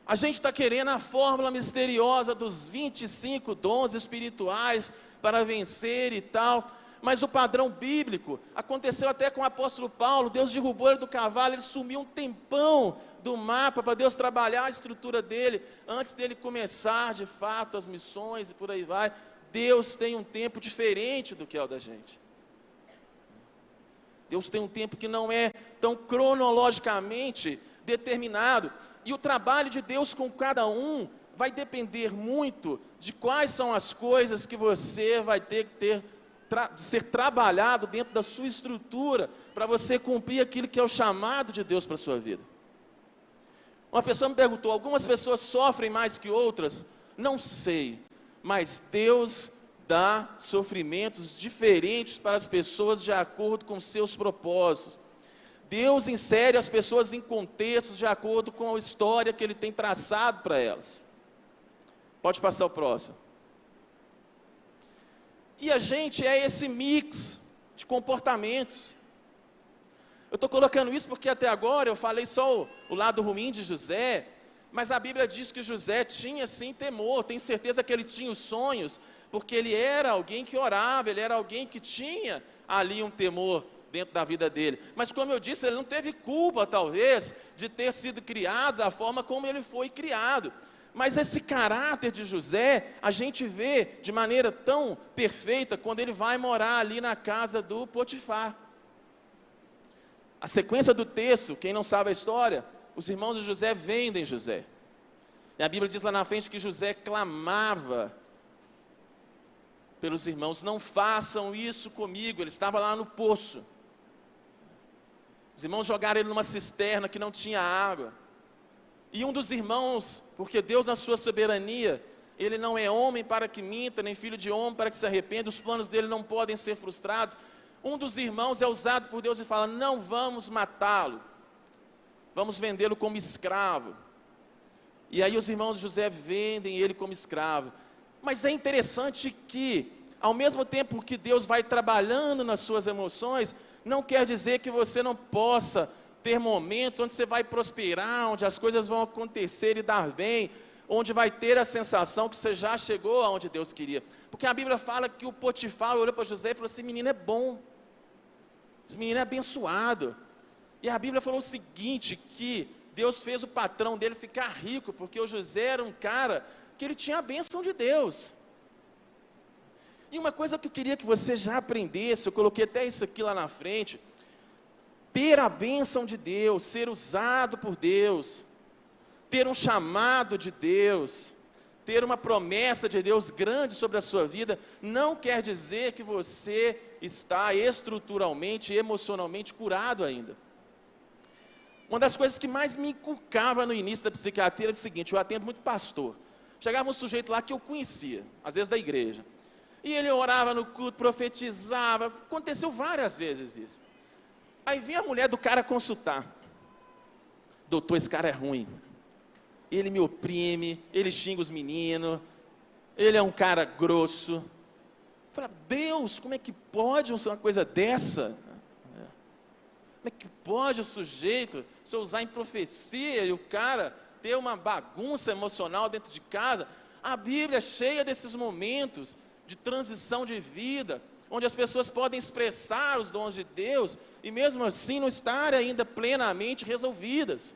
A gente está querendo a fórmula misteriosa dos 25 dons espirituais para vencer e tal. Mas o padrão bíblico aconteceu até com o apóstolo Paulo. Deus derrubou ele do cavalo, ele sumiu um tempão do mapa para Deus trabalhar a estrutura dele, antes dele começar de fato as missões e por aí vai. Deus tem um tempo diferente do que é o da gente. Deus tem um tempo que não é tão cronologicamente determinado. E o trabalho de Deus com cada um vai depender muito de quais são as coisas que você vai ter que ser trabalhado dentro da sua estrutura, para você cumprir aquilo que é o chamado de Deus para a sua vida. Uma pessoa me perguntou: algumas pessoas sofrem mais que outras? Não sei, mas Deus dá sofrimentos diferentes para as pessoas de acordo com seus propósitos. Deus insere as pessoas em contextos de acordo com a história que Ele tem traçado para elas. Pode passar o próximo. E a gente é esse mix de comportamentos. Eu estou colocando isso porque até agora eu falei só o lado ruim de José, mas a Bíblia diz que José tinha sim temor. Tenho certeza que ele tinha os sonhos, porque ele era alguém que orava, ele era alguém que tinha ali um temor dentro da vida dele. Mas como eu disse, ele não teve culpa talvez de ter sido criado da forma como ele foi criado. Mas esse caráter de José, a gente vê de maneira tão perfeita quando ele vai morar ali na casa do Potifar. A sequência do texto, quem não sabe a história, os irmãos de José vendem José. E a Bíblia diz lá na frente que José clamava pelos irmãos: não façam isso comigo. Ele estava lá no poço. Os irmãos jogaram ele numa cisterna que não tinha água. E um dos irmãos, porque Deus na sua soberania, Ele não é homem para que minta, nem filho de homem para que se arrependa, os planos dele não podem ser frustrados. Um dos irmãos é usado por Deus e fala: não vamos matá-lo, vamos vendê-lo como escravo. E aí os irmãos de José vendem ele como escravo. Mas é interessante que, ao mesmo tempo que Deus vai trabalhando nas suas emoções, não quer dizer que você não possa ter momentos onde você vai prosperar, onde as coisas vão acontecer e dar bem, onde vai ter a sensação que você já chegou aonde Deus queria. Porque a Bíblia fala que o Potifar olhou para José e falou assim: menino é bom, esse menino é abençoado. E a Bíblia falou o seguinte, que Deus fez o patrão dele ficar rico, porque o José era um cara que ele tinha a bênção de Deus. E uma coisa que eu queria que você já aprendesse, eu coloquei até isso aqui lá na frente: ter a bênção de Deus, ser usado por Deus, ter um chamado de Deus, ter uma promessa de Deus grande sobre a sua vida, não quer dizer que você está estruturalmente e emocionalmente curado ainda. Uma das coisas que mais me inculcava no início da psiquiatria era o seguinte: eu atendo muito pastor. Chegava um sujeito lá que eu conhecia, às vezes da igreja, e ele orava no culto, profetizava, aconteceu várias vezes isso. Aí vinha a mulher do cara consultar: doutor, esse cara é ruim, ele me oprime, ele xinga os meninos, ele é um cara grosso. Eu falava: Deus, como é que pode uma coisa dessa? Como é que pode o sujeito se usar em profecia e o cara ter uma bagunça emocional dentro de casa? A Bíblia é cheia desses momentos de transição de vida, onde as pessoas podem expressar os dons de Deus e mesmo assim não estarem ainda plenamente resolvidas.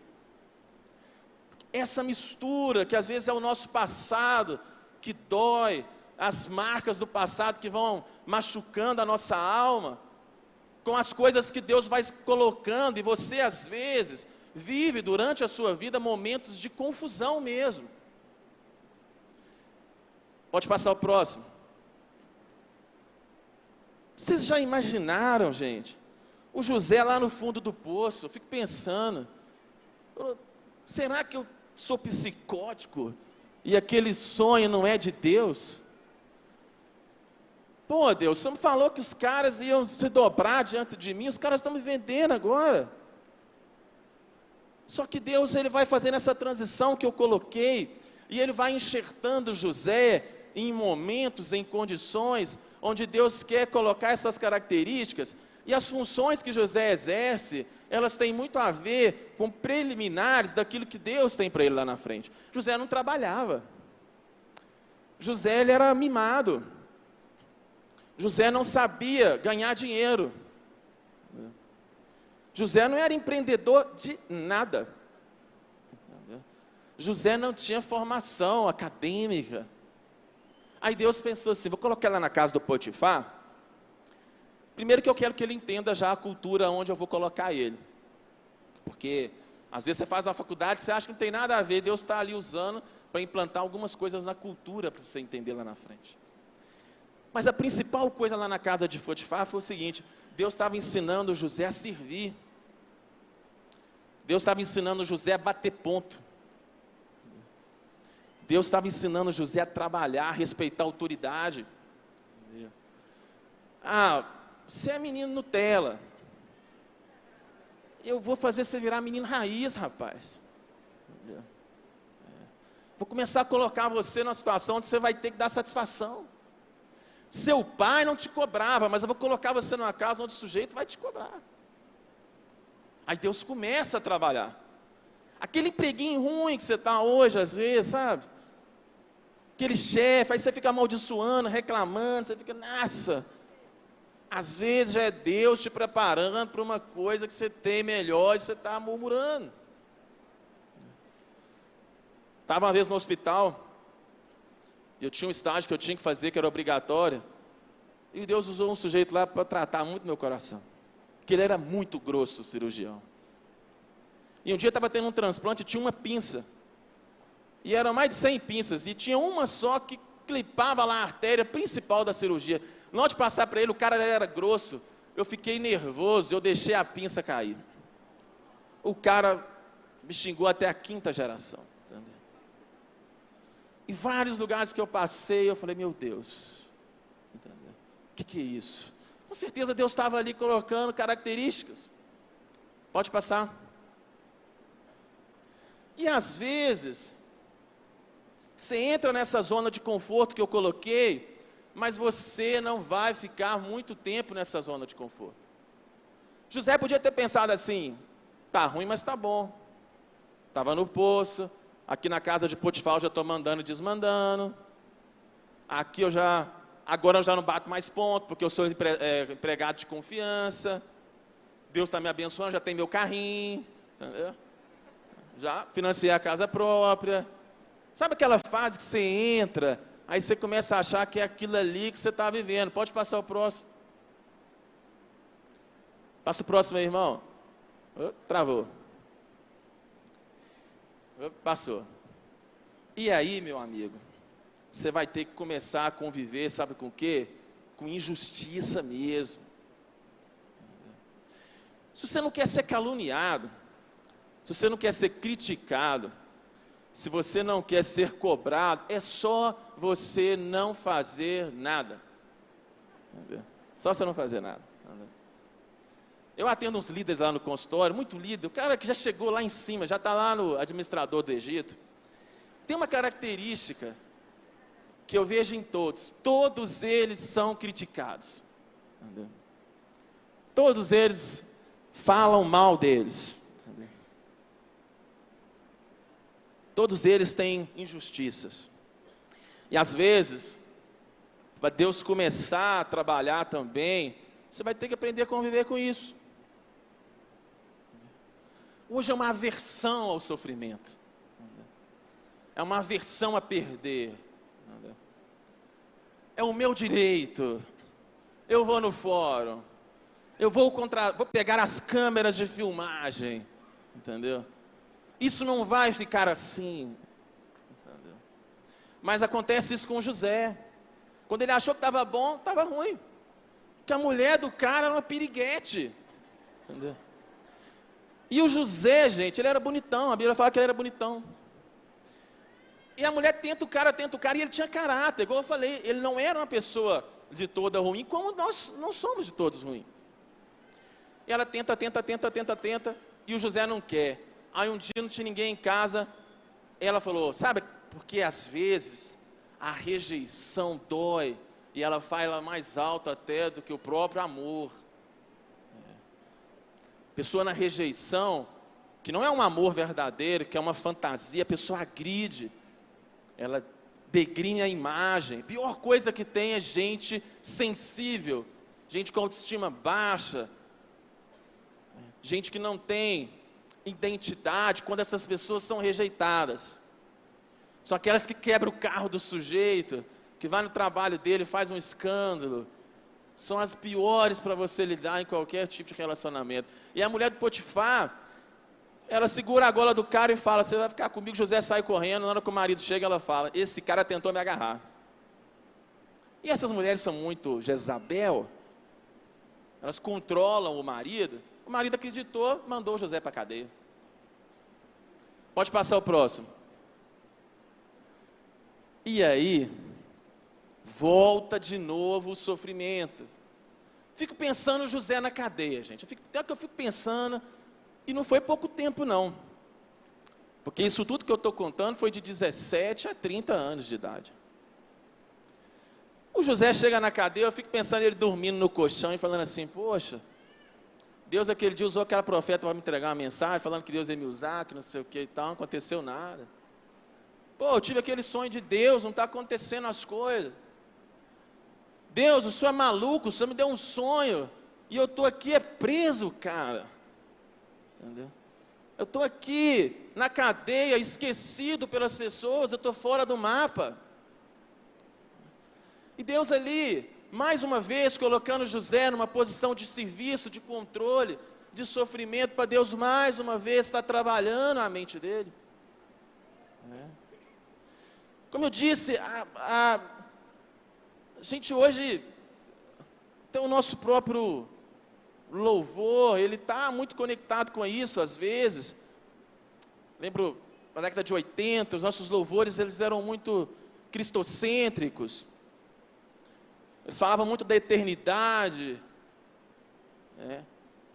Essa mistura que às vezes é o nosso passado que dói, as marcas do passado que vão machucando a nossa alma, com as coisas que Deus vai colocando, e você às vezes vive durante a sua vida momentos de confusão mesmo. Pode passar o próximo. Vocês já imaginaram, gente, o José lá no fundo do poço? Eu fico pensando: será que eu sou psicótico e aquele sonho não é de Deus? Pô, Deus, você me falou que os caras iam se dobrar diante de mim, os caras estão me vendendo agora. Só que Deus, Ele vai fazendo essa transição que eu coloquei, e Ele vai enxertando José em momentos, em condições, onde Deus quer colocar essas características, e as funções que José exerce, elas têm muito a ver com preliminares daquilo que Deus tem para ele lá na frente. José não trabalhava. José, ele era mimado. José não sabia ganhar dinheiro. José não era empreendedor de nada. José não tinha formação acadêmica. Aí Deus pensou assim: vou colocar ela na casa do Potifar. Primeiro que eu quero que ele entenda já a cultura onde eu vou colocar ele. Porque às vezes você faz uma faculdade que você acha que não tem nada a ver, Deus está ali usando para implantar algumas coisas na cultura para você entender lá na frente. Mas a principal coisa lá na casa de Potifar foi o seguinte: Deus estava ensinando José a servir. Deus estava ensinando José a bater ponto. Deus estava ensinando José a trabalhar, a respeitar a autoridade. Ah, você é menino Nutella, eu vou fazer você virar menino raiz, rapaz. Vou começar a colocar você numa situação onde você vai ter que dar satisfação. Seu pai não te cobrava, mas eu vou colocar você numa casa onde o sujeito vai te cobrar. Aí Deus começa a trabalhar. Aquele empreguinho ruim que você está hoje, às vezes, sabe? Aquele chefe, aí você fica amaldiçoando, reclamando, você fica, nossa. Às vezes já é Deus te preparando para uma coisa que você tem melhor e você está murmurando. Estava uma vez no hospital, eu tinha um estágio que eu tinha que fazer, que era obrigatório, e Deus usou um sujeito lá para tratar muito meu coração. porque ele era muito grosso, o cirurgião. E um dia estava tendo um transplante, tinha uma pinça. E eram mais de 100 pinças, e tinha uma só que clipava lá a artéria principal da cirurgia. Na hora de passar para ele, o cara era grosso. Eu fiquei nervoso, eu deixei a pinça cair. O cara me xingou até a 5ª geração. Entendeu? Em vários lugares que eu passei, eu falei, meu Deus, entendeu? O que é isso? Com certeza Deus estava ali colocando características. Pode passar. E às vezes, você entra nessa zona de conforto que eu coloquei, mas você não vai ficar muito tempo nessa zona de conforto. José podia ter pensado assim, tá ruim, mas tá bom. Estava no poço, aqui na casa de Potifar eu já estou mandando e desmandando. Aqui agora eu já não bato mais ponto, porque eu sou empregado de confiança. Deus está me abençoando, já tem meu carrinho, entendeu? Já financiei a casa própria. Sabe aquela fase que você entra, aí você começa a achar que é aquilo ali que você está vivendo. Pode passar o próximo. Passa o próximo aí, irmão. Travou. Passou. E aí, meu amigo, você vai ter que começar a conviver, sabe com o quê? Com injustiça mesmo. Se você não quer ser caluniado, se você não quer ser criticado, se você não quer ser cobrado, é só você não fazer nada. Só você não fazer nada. Eu atendo uns líderes lá no consultório, muito líder, o cara que já chegou lá em cima, já está lá no administrador do Egito. Tem uma característica que eu vejo em todos eles são criticados. Entendeu? Todos eles falam mal deles. Entendeu? Todos eles têm injustiças. E às vezes, para Deus começar a trabalhar também, você vai ter que aprender a conviver com isso. Hoje é uma aversão ao sofrimento. É uma aversão a perder. É o meu direito. Eu vou no fórum. Eu vou pegar as câmeras de filmagem. Entendeu? Isso não vai ficar assim. Entendeu? Mas acontece isso com José. Quando ele achou que estava bom, estava ruim. Porque a mulher do cara era uma piriguete. Entendeu? E o José, gente, ele era bonitão. A Bíblia fala que ele era bonitão. E a mulher tenta o cara, e ele tinha caráter. Igual eu falei, ele não era uma pessoa de toda ruim, como nós não somos de todos ruins. E ela tenta, e o José não quer. Aí um dia não tinha ninguém em casa, ela falou, sabe, porque às vezes a rejeição dói, e ela fala mais alto até do que o próprio amor. Pessoa na rejeição, que não é um amor verdadeiro, que é uma fantasia, a pessoa agride, ela degrinha a imagem. A pior coisa que tem é gente sensível, gente com autoestima baixa, gente que não tem identidade, quando essas pessoas são rejeitadas. São aquelas que quebram o carro do sujeito, que vai no trabalho dele, faz um escândalo. São as piores para você lidar em qualquer tipo de relacionamento. E a mulher do Potifar, ela segura a gola do cara e fala, você vai ficar comigo. José sai correndo, na hora que o marido chega, ela fala, esse cara tentou me agarrar. E essas mulheres são muito Jezabel, elas controlam o marido acreditou, mandou José para a cadeia. Pode passar o próximo. E aí, volta de novo o sofrimento. Fico pensando José na cadeia, gente. Até que eu fico pensando, e não foi pouco tempo não. Porque isso tudo que eu estou contando foi de 17 a 30 anos de idade. O José chega na cadeia, eu fico pensando ele dormindo no colchão e falando assim, poxa, Deus aquele dia usou aquela profeta para me entregar uma mensagem, falando que Deus ia me usar, que não sei o que e tal, não aconteceu nada. Pô, eu tive aquele sonho de Deus, não está acontecendo as coisas. Deus, o senhor é maluco, o senhor me deu um sonho, e eu estou aqui preso, cara. Entendeu? Eu estou aqui, na cadeia, esquecido pelas pessoas, eu estou fora do mapa. E Deus ali, mais uma vez colocando José numa posição de serviço, de controle, de sofrimento, para Deus mais uma vez estar trabalhando a mente dele. Como eu disse, a gente hoje tem o nosso próprio louvor, ele está muito conectado com isso às vezes. Lembro, na década de 80, os nossos louvores eles eram muito cristocêntricos. Eles falavam muito da eternidade,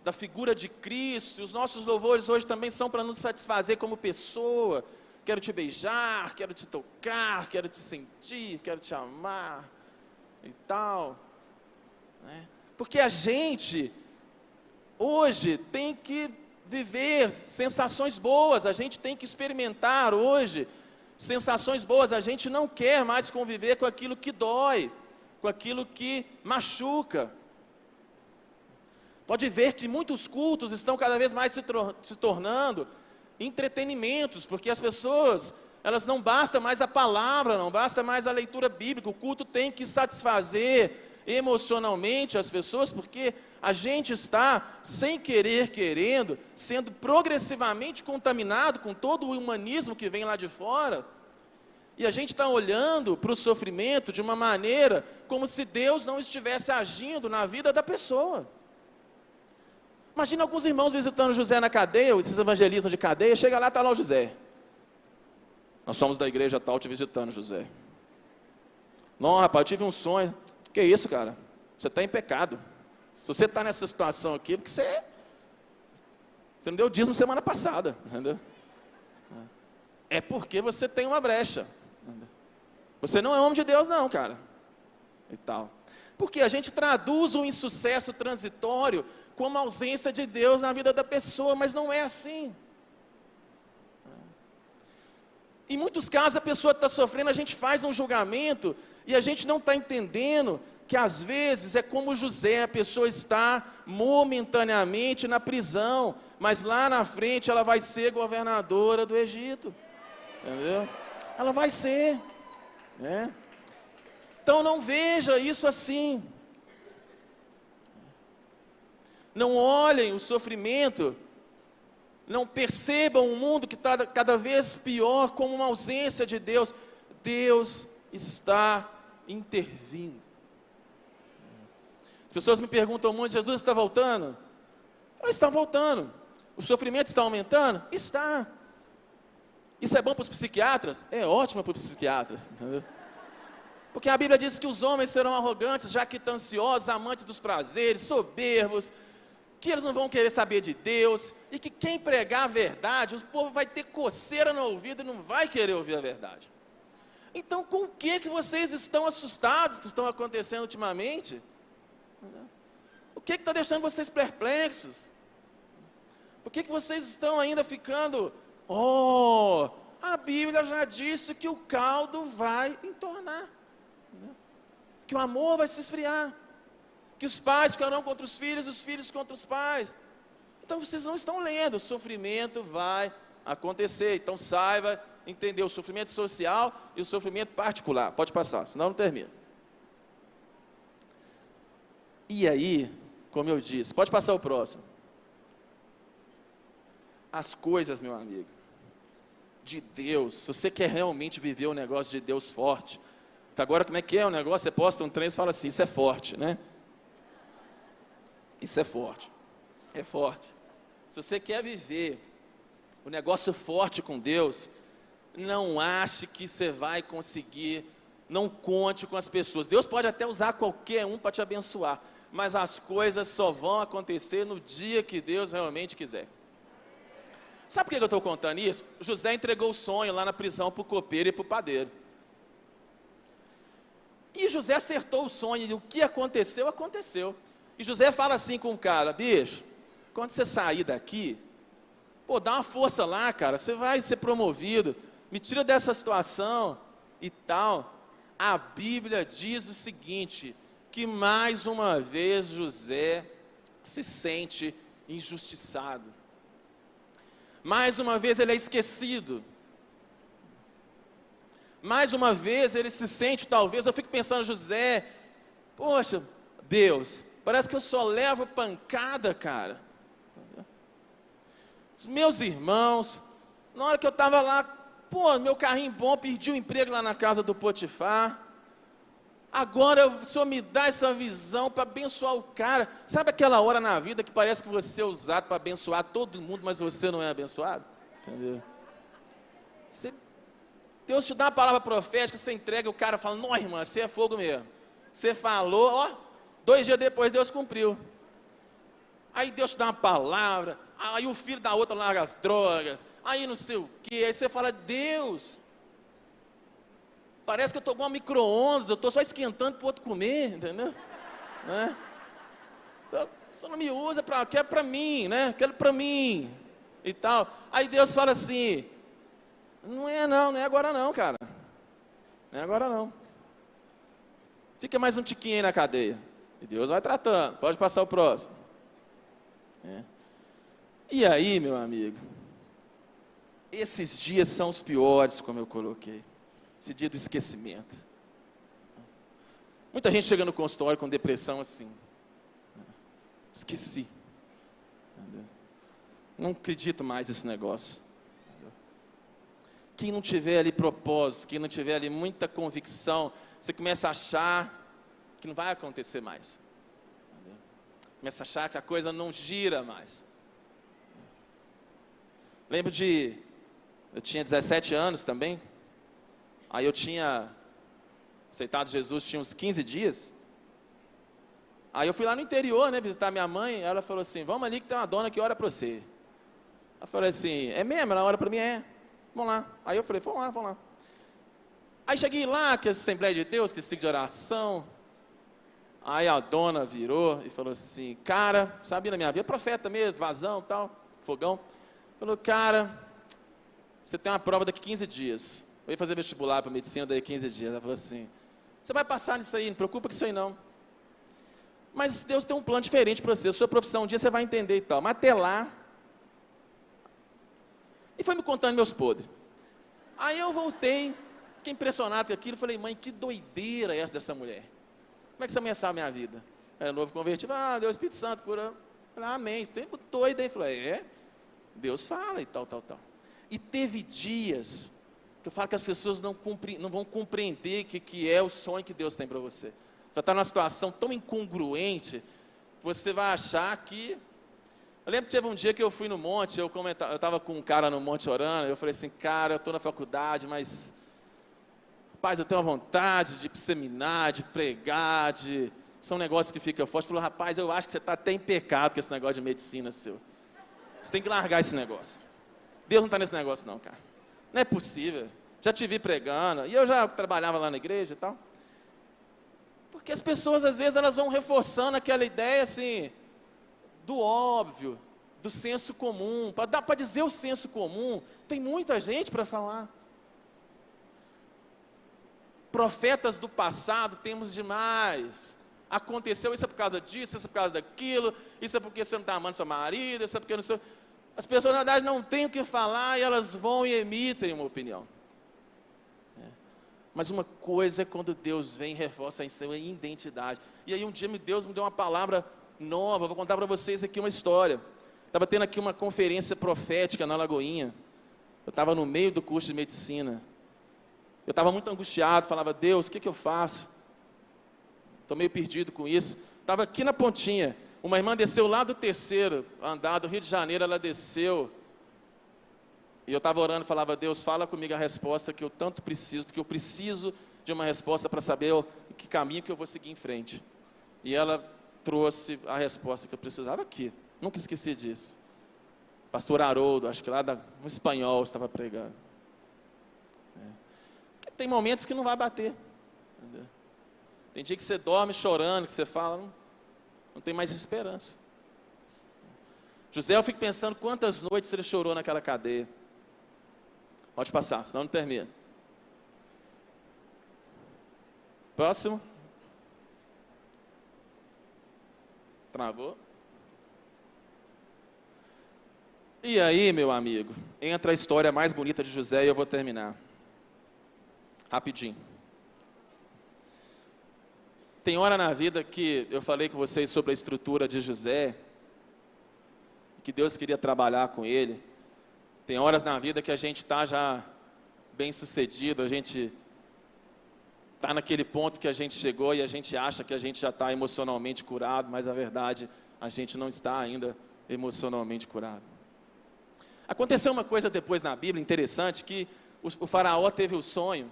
da figura de Cristo. E os nossos louvores hoje também são para nos satisfazer como pessoa. Quero te beijar, quero te tocar, quero te sentir, quero te amar e tal. Porque a gente hoje tem que viver sensações boas, a gente tem que experimentar hoje sensações boas. A gente não quer mais conviver com aquilo que dói, com aquilo que machuca. Pode ver que muitos cultos estão cada vez mais se tornando entretenimentos, porque as pessoas, elas não basta mais a palavra, não basta mais a leitura bíblica, o culto tem que satisfazer emocionalmente as pessoas, porque a gente está, sem querer, querendo, sendo progressivamente contaminado com todo o humanismo que vem lá de fora, e a gente está olhando para o sofrimento de uma maneira como se Deus não estivesse agindo na vida da pessoa. Imagina alguns irmãos visitando José na cadeia, esses evangelistas de cadeia, chega lá, está lá o José. Nós somos da igreja tal, te visitando, José. Não, rapaz, eu tive um sonho. Que isso, cara? Você está em pecado. Se você está nessa situação aqui, é porque você não deu dízimo semana passada, entendeu? É porque você tem uma brecha. Você não é homem de Deus não, cara. E tal. Porque a gente traduz o insucesso transitório como ausência de Deus na vida da pessoa, mas não é assim. Em muitos casos a pessoa está sofrendo, a gente faz um julgamento e a gente não está entendendo que às vezes é como José, a pessoa está momentaneamente na prisão, mas lá na frente ela vai ser governadora do Egito, entendeu? Ela vai ser, Então não veja isso assim. Não olhem o sofrimento, não percebam o mundo que está cada vez pior como uma ausência de Deus. Deus está intervindo. As pessoas me perguntam muito, Jesus está voltando? Ele está voltando. O sofrimento está aumentando? Está. Isso é bom para os psiquiatras? É ótimo para os psiquiatras, entendeu? Porque a Bíblia diz que os homens serão arrogantes, jactanciosos, amantes dos prazeres, soberbos, que eles não vão querer saber de Deus, e que quem pregar a verdade, o povo vai ter coceira no ouvido e não vai querer ouvir a verdade. Então, com o que vocês estão assustados que estão acontecendo ultimamente? O que está deixando vocês perplexos? Por que vocês estão ainda ficando, a Bíblia já disse que o caldo vai entornar, que o amor vai se esfriar, que os pais ficarão contra os filhos contra os pais. Então vocês não estão lendo, o sofrimento vai acontecer. Então saiba entender o sofrimento social e o sofrimento particular. Pode passar, senão não termina. E aí, como eu disse, pode passar o próximo. As coisas, meu amigo, de Deus, se você quer realmente viver o negócio de Deus forte, que agora como é que é o negócio? Você posta um trem e fala assim, isso é forte, né? Isso é forte. É forte. Se você quer viver o negócio forte com Deus, não ache que você vai conseguir, não conte com as pessoas. Deus pode até usar qualquer um para te abençoar, mas as coisas só vão acontecer no dia que Deus realmente quiser. Sabe por que eu estou contando isso? José entregou o sonho lá na prisão para o copeiro e para o padeiro. E José acertou o sonho, e o que aconteceu, aconteceu. E José fala assim com o cara, bicho, quando você sair daqui, dá uma força lá, cara, você vai ser promovido, me tira dessa situação e tal. A Bíblia diz o seguinte, que mais uma vez José se sente injustiçado. Mais uma vez ele é esquecido. Mais uma vez ele se sente, talvez, eu fico pensando, José, Poxa, Deus, parece que eu só levo pancada, cara. Os meus irmãos, na hora que eu estava lá, pô, meu carrinho bom, perdi o emprego lá na casa do Potifar. Agora o Senhor me dá essa visão para abençoar o cara. Sabe aquela hora na vida que parece que você é usado para abençoar todo mundo, mas você não é abençoado? Entendeu? Deus te dá uma palavra profética, você entrega, o cara fala, não, irmã, você é fogo mesmo. Você falou, ó, 2 dias depois Deus cumpriu. Aí Deus te dá uma palavra, aí o filho da outra larga as drogas, aí não sei o quê, aí você fala, Deus, parece que eu estou com um micro-ondas, eu estou só esquentando para o outro comer, entendeu? Né? Então, você não me usa para, quer para mim, né? Quero para mim, e tal. Aí Deus fala assim, não é agora não, cara. Não é agora não. Fica mais um tiquinho aí na cadeia. E Deus vai tratando, pode passar o próximo. E aí, meu amigo, esses dias são os piores, como eu coloquei. Esse dia do esquecimento. Muita gente chega no consultório com depressão assim. Esqueci. Não acredito mais nesse negócio. Quem não tiver ali propósito, quem não tiver ali muita convicção, você começa a achar que não vai acontecer mais. Começa a achar que a coisa não gira mais. Lembro eu tinha 17 anos também. Aí eu tinha aceitado Jesus, tinha uns 15 dias. Aí eu fui lá no interior, né, visitar minha mãe. Ela falou assim, vamos ali que tem uma dona que ora para você. Eu falei assim, é mesmo? Ela ora para mim? É. Vamos lá. Aí eu falei, vamos lá. Aí cheguei lá, que é a Assembleia de Deus, que é ciclo de oração. Aí a dona virou e falou assim, cara, sabia na minha vida, profeta mesmo, vazão, tal, fogão. Falou, cara, você tem uma prova daqui 15 dias. Eu ia fazer vestibular para medicina daqui 15 dias. Ela falou assim, você vai passar nisso aí, não preocupa com isso aí não. Mas Deus tem um plano diferente para você, sua profissão um dia você vai entender e tal. Mas até lá... E foi me contando meus podres. Aí eu voltei, fiquei impressionado com aquilo, falei, mãe, que doideira é essa dessa mulher? Como é que essa mulher sabe a minha vida? Era novo convertido, Deus Espírito Santo cura. Falei, amém, você tem doido aí? Falei, Deus fala e tal. E teve dias que eu falo que as pessoas não vão compreender que é o sonho que Deus tem para você. Vai estar numa situação tão incongruente, você vai achar que... Eu lembro que teve um dia que eu fui no monte, eu estava com um cara no monte orando, eu falei assim, cara, eu estou na faculdade, mas... Rapaz, eu tenho uma vontade de ir para o seminário, de pregar, são negócios que ficam fortes. Ele falou, rapaz, eu acho que você está até em pecado com esse negócio de medicina seu. Você tem que largar esse negócio. Deus não está nesse negócio não, cara. Não é possível. Já te vi pregando, e eu já trabalhava lá na igreja e tal. Porque as pessoas, às vezes, elas vão reforçando aquela ideia, assim, do óbvio, do senso comum. Para dizer o senso comum, tem muita gente para falar. Profetas do passado temos demais. Aconteceu, isso é por causa disso, isso é por causa daquilo, isso é porque você não está amando seu marido, isso é porque não sei... As pessoas, na verdade, não têm o que falar e elas vão e emitem uma opinião. Mas uma coisa é quando Deus vem e reforça a sua identidade. E aí um dia Deus me deu uma palavra nova, vou contar para vocês aqui uma história. Estava tendo aqui uma conferência profética na Lagoinha. Eu estava no meio do curso de medicina. Eu estava muito angustiado, falava, Deus, o que eu faço? Estou meio perdido com isso. Estava aqui na pontinha, uma irmã desceu lá do 3º andar do Rio de Janeiro, ela desceu. E eu estava orando e falava, Deus, fala comigo a resposta que eu tanto preciso, porque eu preciso de uma resposta para saber que caminho que eu vou seguir em frente. E ela trouxe a resposta que eu precisava aqui. Nunca esqueci disso. Pastor Haroldo, acho que lá no espanhol estava pregando. Tem momentos que não vai bater. Entendeu? Tem dia que você dorme chorando, que você fala, não tem mais esperança. José, eu fico pensando quantas noites ele chorou naquela cadeia. Pode passar, senão não termina. Próximo. Travou. E aí, meu amigo, entra a história mais bonita de José e eu vou terminar. Rapidinho. Tem hora na vida que eu falei com vocês sobre a estrutura de José, que Deus queria trabalhar com ele. Tem horas na vida que a gente está já bem sucedido, a gente está naquele ponto que a gente chegou e a gente acha que a gente já está emocionalmente curado, mas a verdade, a gente não está ainda emocionalmente curado. Aconteceu uma coisa depois na Bíblia interessante, que o faraó teve o sonho,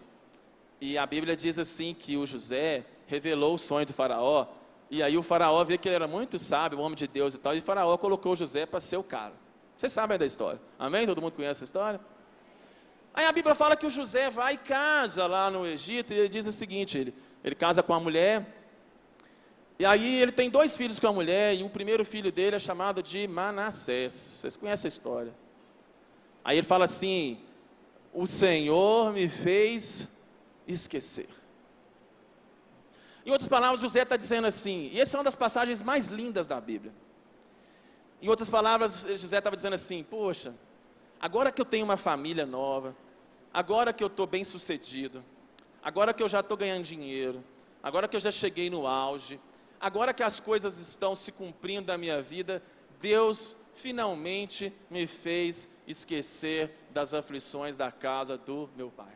e a Bíblia diz assim, que o José revelou o sonho do faraó, e aí o faraó vê que ele era muito sábio, um homem de Deus e tal, e o faraó colocou o José para ser o cara. Vocês sabem da história, amém? Todo mundo conhece a história? Aí a Bíblia fala que o José vai e casa lá no Egito, e ele diz o seguinte, ele casa com a mulher, e aí ele tem 2 filhos com a mulher, e o primeiro filho dele é chamado de Manassés. Vocês conhecem a história? Aí ele fala assim, o Senhor me fez esquecer. Em outras palavras, José está dizendo assim, e essa é uma das passagens mais lindas da Bíblia. Em outras palavras, José estava dizendo assim, poxa, agora que eu tenho uma família nova, agora que eu estou bem sucedido, agora que eu já estou ganhando dinheiro, agora que eu já cheguei no auge, agora que as coisas estão se cumprindo na minha vida, Deus finalmente me fez esquecer das aflições da casa do meu pai.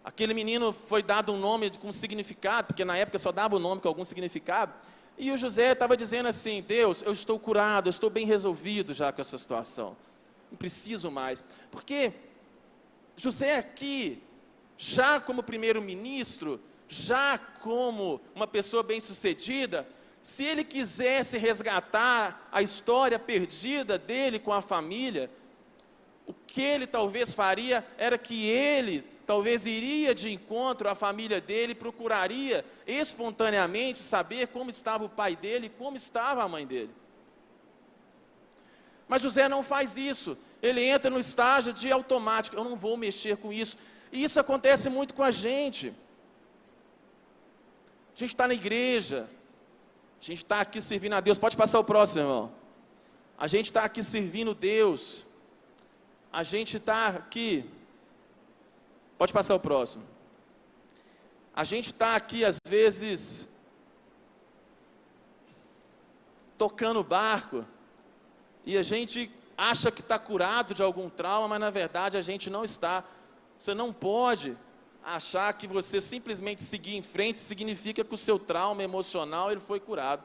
Aquele menino foi dado um nome com significado, porque na época só dava o nome com algum significado, e o José estava dizendo assim, Deus, eu estou curado, eu estou bem resolvido já com essa situação, não preciso mais, porque José aqui, já como primeiro-ministro, já como uma pessoa bem-sucedida, se ele quisesse resgatar a história perdida dele com a família, o que ele talvez faria era que ele talvez iria de encontro à família dele, procuraria espontaneamente saber como estava o pai dele e como estava a mãe dele. Mas José não faz isso, ele entra no estágio de automático, eu não vou mexer com isso. E isso acontece muito com a gente. A gente está na igreja, a gente está aqui servindo a Deus. Pode passar o próximo, irmão. A gente está aqui servindo Deus. A gente está aqui. Pode passar o próximo. A gente está aqui, às vezes, tocando o barco, e a gente acha que está curado de algum trauma, mas na verdade a gente não está. Você não pode achar que você simplesmente seguir em frente significa que o seu trauma emocional ele foi curado.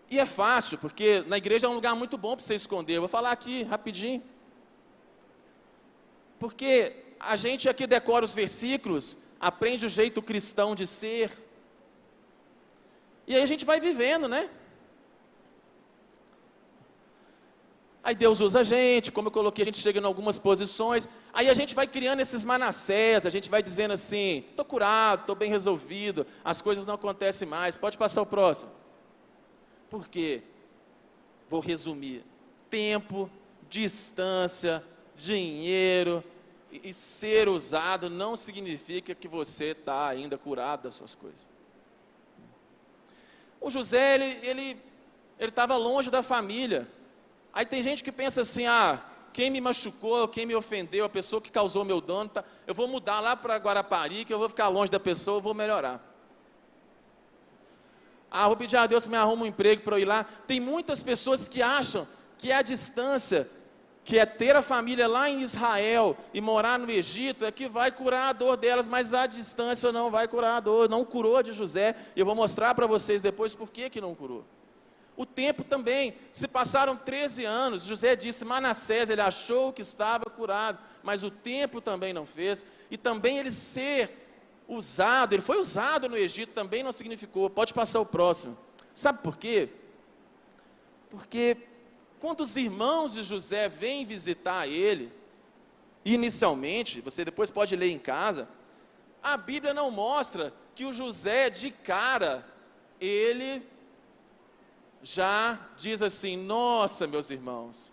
E é fácil, porque na igreja é um lugar muito bom para você esconder. Eu vou falar aqui rapidinho. Porque a gente aqui decora os versículos, aprende o jeito cristão de ser, e aí a gente vai vivendo, né? Aí Deus usa a gente, como eu coloquei, a gente chega em algumas posições, aí a gente vai criando esses Manassés, a gente vai dizendo assim, estou curado, estou bem resolvido, as coisas não acontecem mais. Pode passar o próximo. Por quê? Vou resumir. Tempo, distância, dinheiro e ser usado não significa que você está ainda curado das suas coisas. O José, ele estava longe da família. Aí tem gente que pensa assim, quem me machucou, quem me ofendeu, a pessoa que causou meu dano, eu vou mudar lá para Guarapari, que eu vou ficar longe da pessoa, eu vou melhorar. Vou pedir a Deus que me arruma um emprego para eu ir lá. Tem muitas pessoas que acham que a distância, que é ter a família lá em Israel e morar no Egito, é que vai curar a dor delas, mas a distância não vai curar a dor, não curou de José, e eu vou mostrar para vocês depois por que não curou. O tempo também, se passaram 13 anos, José disse, Manassés, ele achou que estava curado, mas o tempo também não fez, e também ele ser usado, ele foi usado no Egito, também não significou. Pode passar o próximo. Sabe por quê? Porque quando os irmãos de José vêm visitar ele, inicialmente, você depois pode ler em casa, a Bíblia não mostra que o José de cara, ele já diz assim, nossa meus irmãos,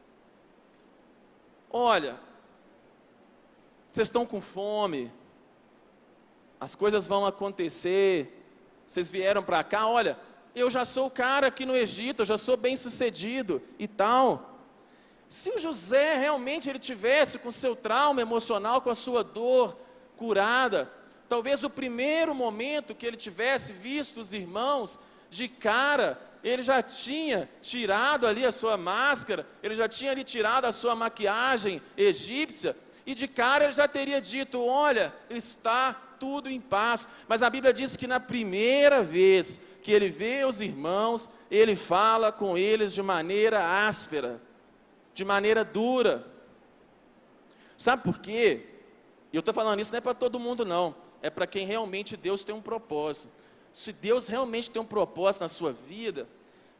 olha, vocês estão com fome, as coisas vão acontecer, vocês vieram para cá, olha, eu já sou o cara aqui no Egito, eu já sou bem sucedido e tal. Se o José realmente ele tivesse com seu trauma emocional, com a sua dor curada, Talvez o primeiro momento que ele tivesse visto os irmãos, de cara, ele já tinha tirado ali a sua máscara, ele já tinha ali tirado a sua maquiagem egípcia, e de cara ele já teria dito: olha, está tudo em paz. Mas a Bíblia diz que na primeira vez que ele vê os irmãos, ele fala com eles de maneira áspera, de maneira dura. Sabe por quê? E eu estou falando isso não é para todo mundo não, é para quem realmente Deus tem um propósito. Se Deus realmente tem um propósito na sua vida,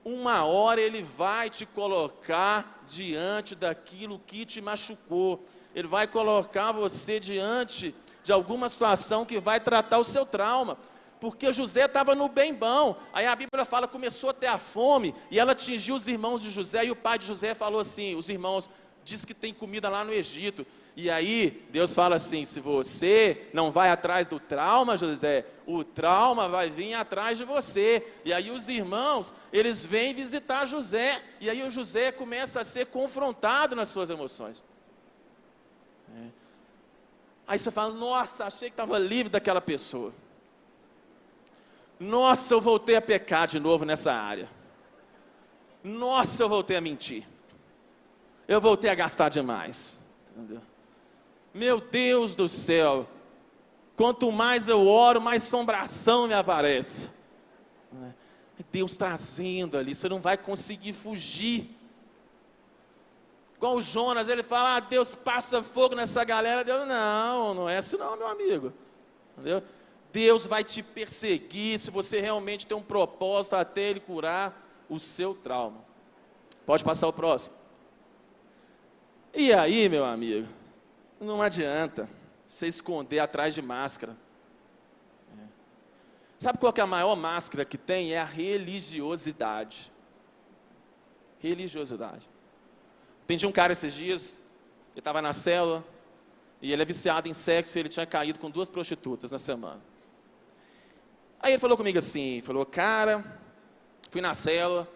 uma hora Ele vai te colocar diante daquilo que te machucou. Ele vai colocar você diante de alguma situação que vai tratar o seu trauma. Porque José estava no bem bom. Aí a Bíblia fala, começou a ter a fome, e ela atingiu os irmãos de José, e o pai de José falou assim, os irmãos, diz que tem comida lá no Egito. E aí, Deus fala assim, se você não vai atrás do trauma, José, o trauma vai vir atrás de você. E aí os irmãos, eles vêm visitar José, e aí o José começa a ser confrontado nas suas emoções. Aí você fala, nossa, achei que estava livre daquela pessoa. Nossa, eu voltei a pecar de novo nessa área. Nossa, eu voltei a mentir. Eu voltei a gastar demais. Entendeu? Meu Deus do céu, quanto mais eu oro, mais assombração me aparece. Deus trazendo ali, você não vai conseguir fugir. Igual o Jonas, ele fala, Deus passa fogo nessa galera. Deus, não é assim não, meu amigo. Entendeu? Deus vai te perseguir, se você realmente tem um propósito até Ele curar o seu trauma. Pode passar o próximo. E aí, meu amigo, não adianta você esconder atrás de máscara. Sabe qual que é a maior máscara que tem? É a religiosidade. Religiosidade. Entendi um cara esses dias, ele estava na célula, e ele é viciado em sexo, e ele tinha caído com 2 prostitutas na semana. Aí ele falou comigo assim, falou, cara, fui na célula,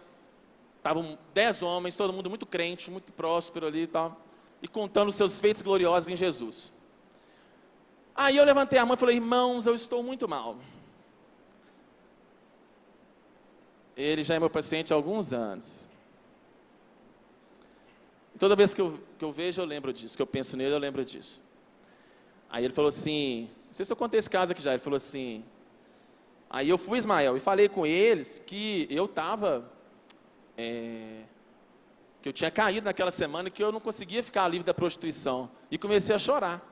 estavam 10 homens, todo mundo muito crente, muito próspero ali e tal, e contando os seus feitos gloriosos em Jesus. Aí eu levantei a mão e falei, irmãos, eu estou muito mal. Ele já é meu paciente há alguns anos. Toda vez que eu vejo, eu lembro disso, que eu penso nele, eu lembro disso. Aí ele falou assim, não sei se eu contei esse caso aqui já, ele falou assim, aí eu fui, Ismael, e falei com eles que eu estava, que eu tinha caído naquela semana, que eu não conseguia ficar livre da prostituição, e comecei a chorar.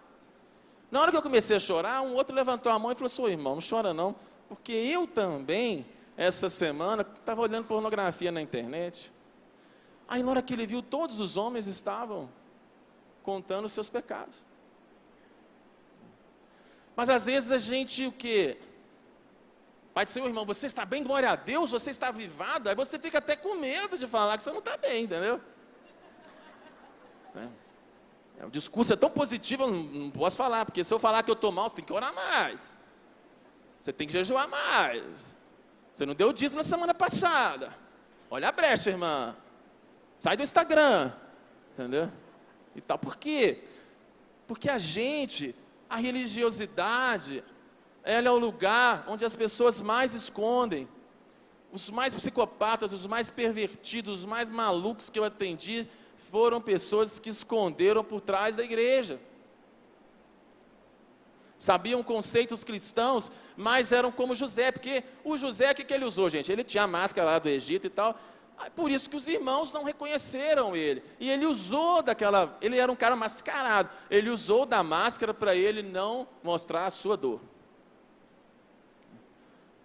Na hora que eu comecei a chorar, um outro levantou a mão e falou assim, irmão, não chora não, porque eu também, essa semana, estava olhando pornografia na internet. Aí na hora que ele viu, todos os homens estavam contando os seus pecados. Mas às vezes a gente, o quê? Pai do Senhor, irmão, você está bem, glória a Deus, você está avivado, aí você fica até com medo de falar que você não está bem, entendeu? O discurso é tão positivo, eu não posso falar, porque se eu falar que eu estou mal, você tem que orar mais. Você tem que jejuar mais. Você não deu o dízimo na semana passada. Olha a brecha, irmã. Sai do Instagram, entendeu? E tal. Por quê? Porque a religiosidade, ela é o lugar onde as pessoas mais escondem. Os mais psicopatas, os mais pervertidos, os mais malucos que eu atendi, foram pessoas que esconderam por trás da igreja. Sabiam conceitos cristãos, mas eram como José, porque o José, o que ele usou, gente? Ele tinha a máscara lá do Egito e tal. Por isso que os irmãos não reconheceram ele. E ele usou ele era um cara mascarado. Ele usou da máscara para ele não mostrar a sua dor.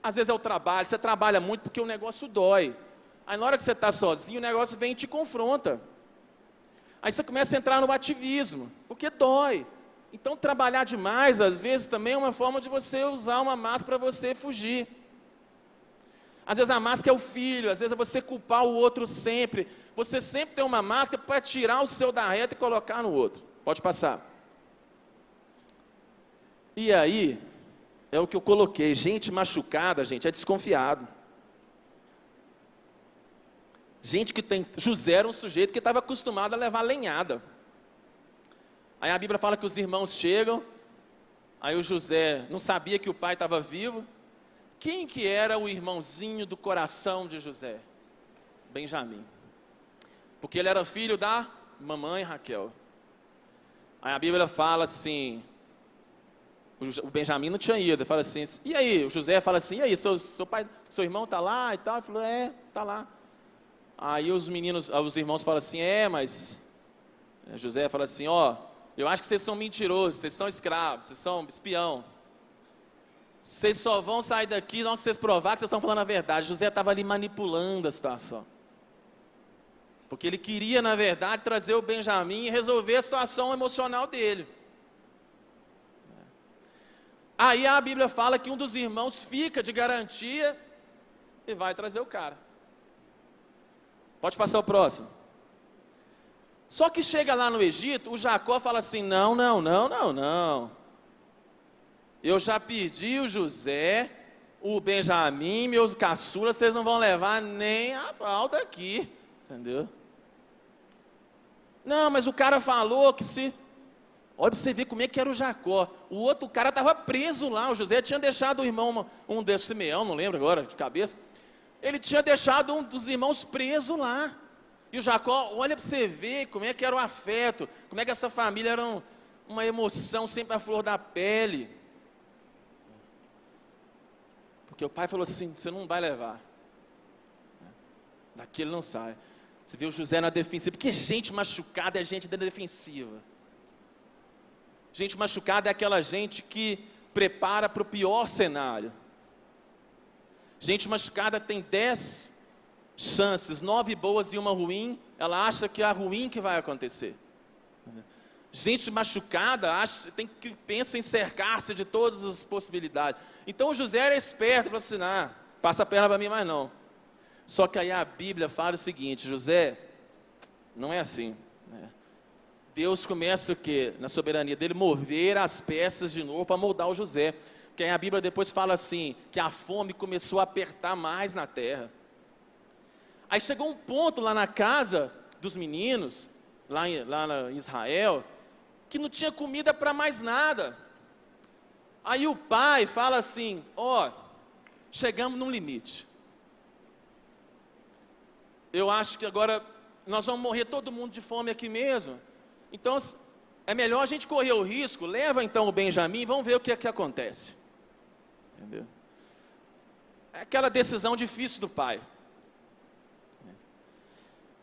Às vezes é o trabalho, você trabalha muito porque o negócio dói. Aí na hora que você está sozinho, o negócio vem e te confronta. Aí você começa a entrar no ativismo, porque dói. Então trabalhar demais, às vezes, também é uma forma de você usar uma máscara para você fugir. Às vezes a máscara é o filho, às vezes é você culpar o outro sempre. Você sempre tem uma máscara para tirar o seu da reta e colocar no outro. Pode passar. E aí, é o que eu coloquei, gente machucada, gente, é desconfiado. Gente que tem... José era um sujeito que estava acostumado a levar lenhada. Aí a Bíblia fala que os irmãos chegam, Aí o José não sabia que o pai estava vivo. Quem que era o irmãozinho do coração de José? Benjamim. Porque ele era filho da mamãe Raquel. Aí a Bíblia fala assim, o Benjamim não tinha ido, ele fala assim, e aí? O José fala assim, e aí, seu pai, seu irmão está lá e tal? Ele falou, está lá. Aí os irmãos falam assim, mas José fala assim, eu acho que vocês são mentirosos, vocês são escravos, vocês são espião. Vocês só vão sair daqui na hora que vocês provarem que vocês estão falando a verdade. José estava ali manipulando a situação. Porque ele queria, na verdade, trazer o Benjamim e resolver a situação emocional dele. Aí a Bíblia fala que um dos irmãos fica de garantia e vai trazer o cara. Pode passar o próximo. Só que chega lá no Egito, o Jacó fala assim, não. Eu já pedi o José, o Benjamim, meus caçulas, vocês não vão levar nem a pau daqui. Entendeu? Não, mas o cara falou que se... Olha para você ver como é que era o Jacó. O outro cara estava preso lá. O José tinha deixado o irmão, um desse Simeão, não lembro agora de cabeça. Ele tinha deixado um dos irmãos preso lá. E o Jacó, olha para você ver como é que era o afeto. Como é que essa família era uma emoção sempre à flor da pele. Porque o pai falou assim, você não vai levar. Daqui ele não sai. Você vê o José na defensiva, porque gente machucada é gente da defensiva. Gente machucada é aquela gente que prepara para o pior cenário. Gente machucada tem 10 chances, 9 boas e uma ruim, ela acha que é a ruim que vai acontecer. Gente machucada pensa em cercar-se de todas as possibilidades. Então o José era esperto para ensinar, passa a perna para mim, mas não. Só que aí a Bíblia fala o seguinte, José, não é assim. Deus começa o quê? Na soberania dele, mover as peças de novo para moldar o José. Porque aí a Bíblia depois fala assim, que a fome começou a apertar mais na terra. Aí chegou um ponto lá na casa dos meninos, lá em Israel, que não tinha comida para mais nada. Aí o pai fala assim, chegamos num limite. Eu acho que agora nós vamos morrer todo mundo de fome aqui mesmo. Então é melhor a gente correr o risco, leva então o Benjamim e vamos ver o que é que acontece. Entendeu? É aquela decisão difícil do pai.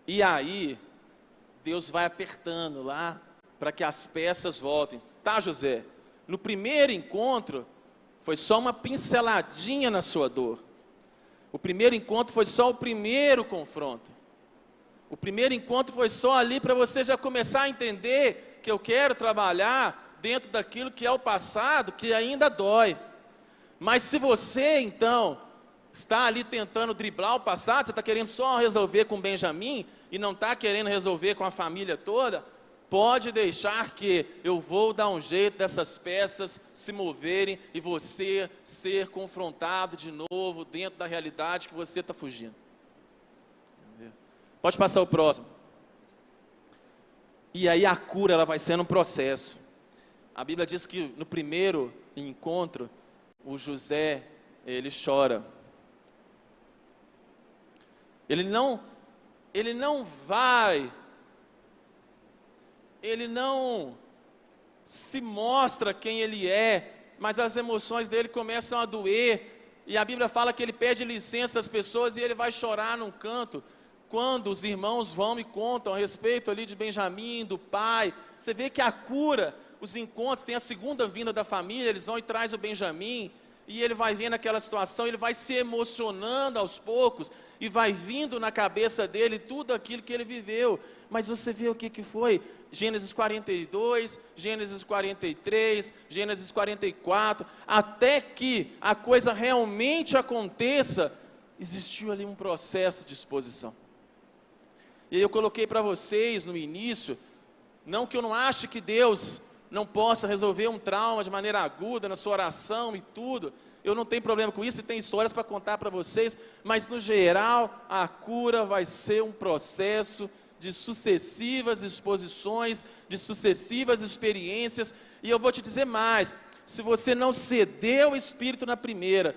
E aí, Deus vai apertando lá, para que as peças voltem. Tá, José? No primeiro encontro, foi só uma pinceladinha na sua dor. O primeiro encontro foi só o primeiro confronto. O primeiro encontro foi só ali para você já começar a entender que eu quero trabalhar dentro daquilo que é o passado, que ainda dói. Mas se você, então, está ali tentando driblar o passado, você está querendo só resolver com Benjamim e não está querendo resolver com a família toda, pode deixar que eu vou dar um jeito dessas peças se moverem e você ser confrontado de novo dentro da realidade que você está fugindo. Pode passar o próximo. E aí a cura ela vai sendo um processo. A Bíblia diz que no primeiro encontro, o José, ele chora. Ele não se mostra quem ele é, mas as emoções dele começam a doer, e a Bíblia fala que ele pede licença às pessoas e ele vai chorar num canto, quando os irmãos vão e contam a respeito ali de Benjamim, do pai. Você vê que a cura, os encontros, tem a segunda vinda da família, eles vão e trazem o Benjamim, e ele vai vendo aquela situação, ele vai se emocionando aos poucos, e vai vindo na cabeça dele tudo aquilo que ele viveu. Mas você vê o que foi? Gênesis 42, Gênesis 43, Gênesis 44, até que a coisa realmente aconteça, existiu ali um processo de exposição. E eu coloquei para vocês no início, não que eu não ache que Deus não possa resolver um trauma de maneira aguda na sua oração e tudo, eu não tenho problema com isso e tenho histórias para contar para vocês, mas no geral a cura vai ser um processo de sucessivas exposições, de sucessivas experiências, e eu vou te dizer mais, se você não ceder o Espírito na primeira,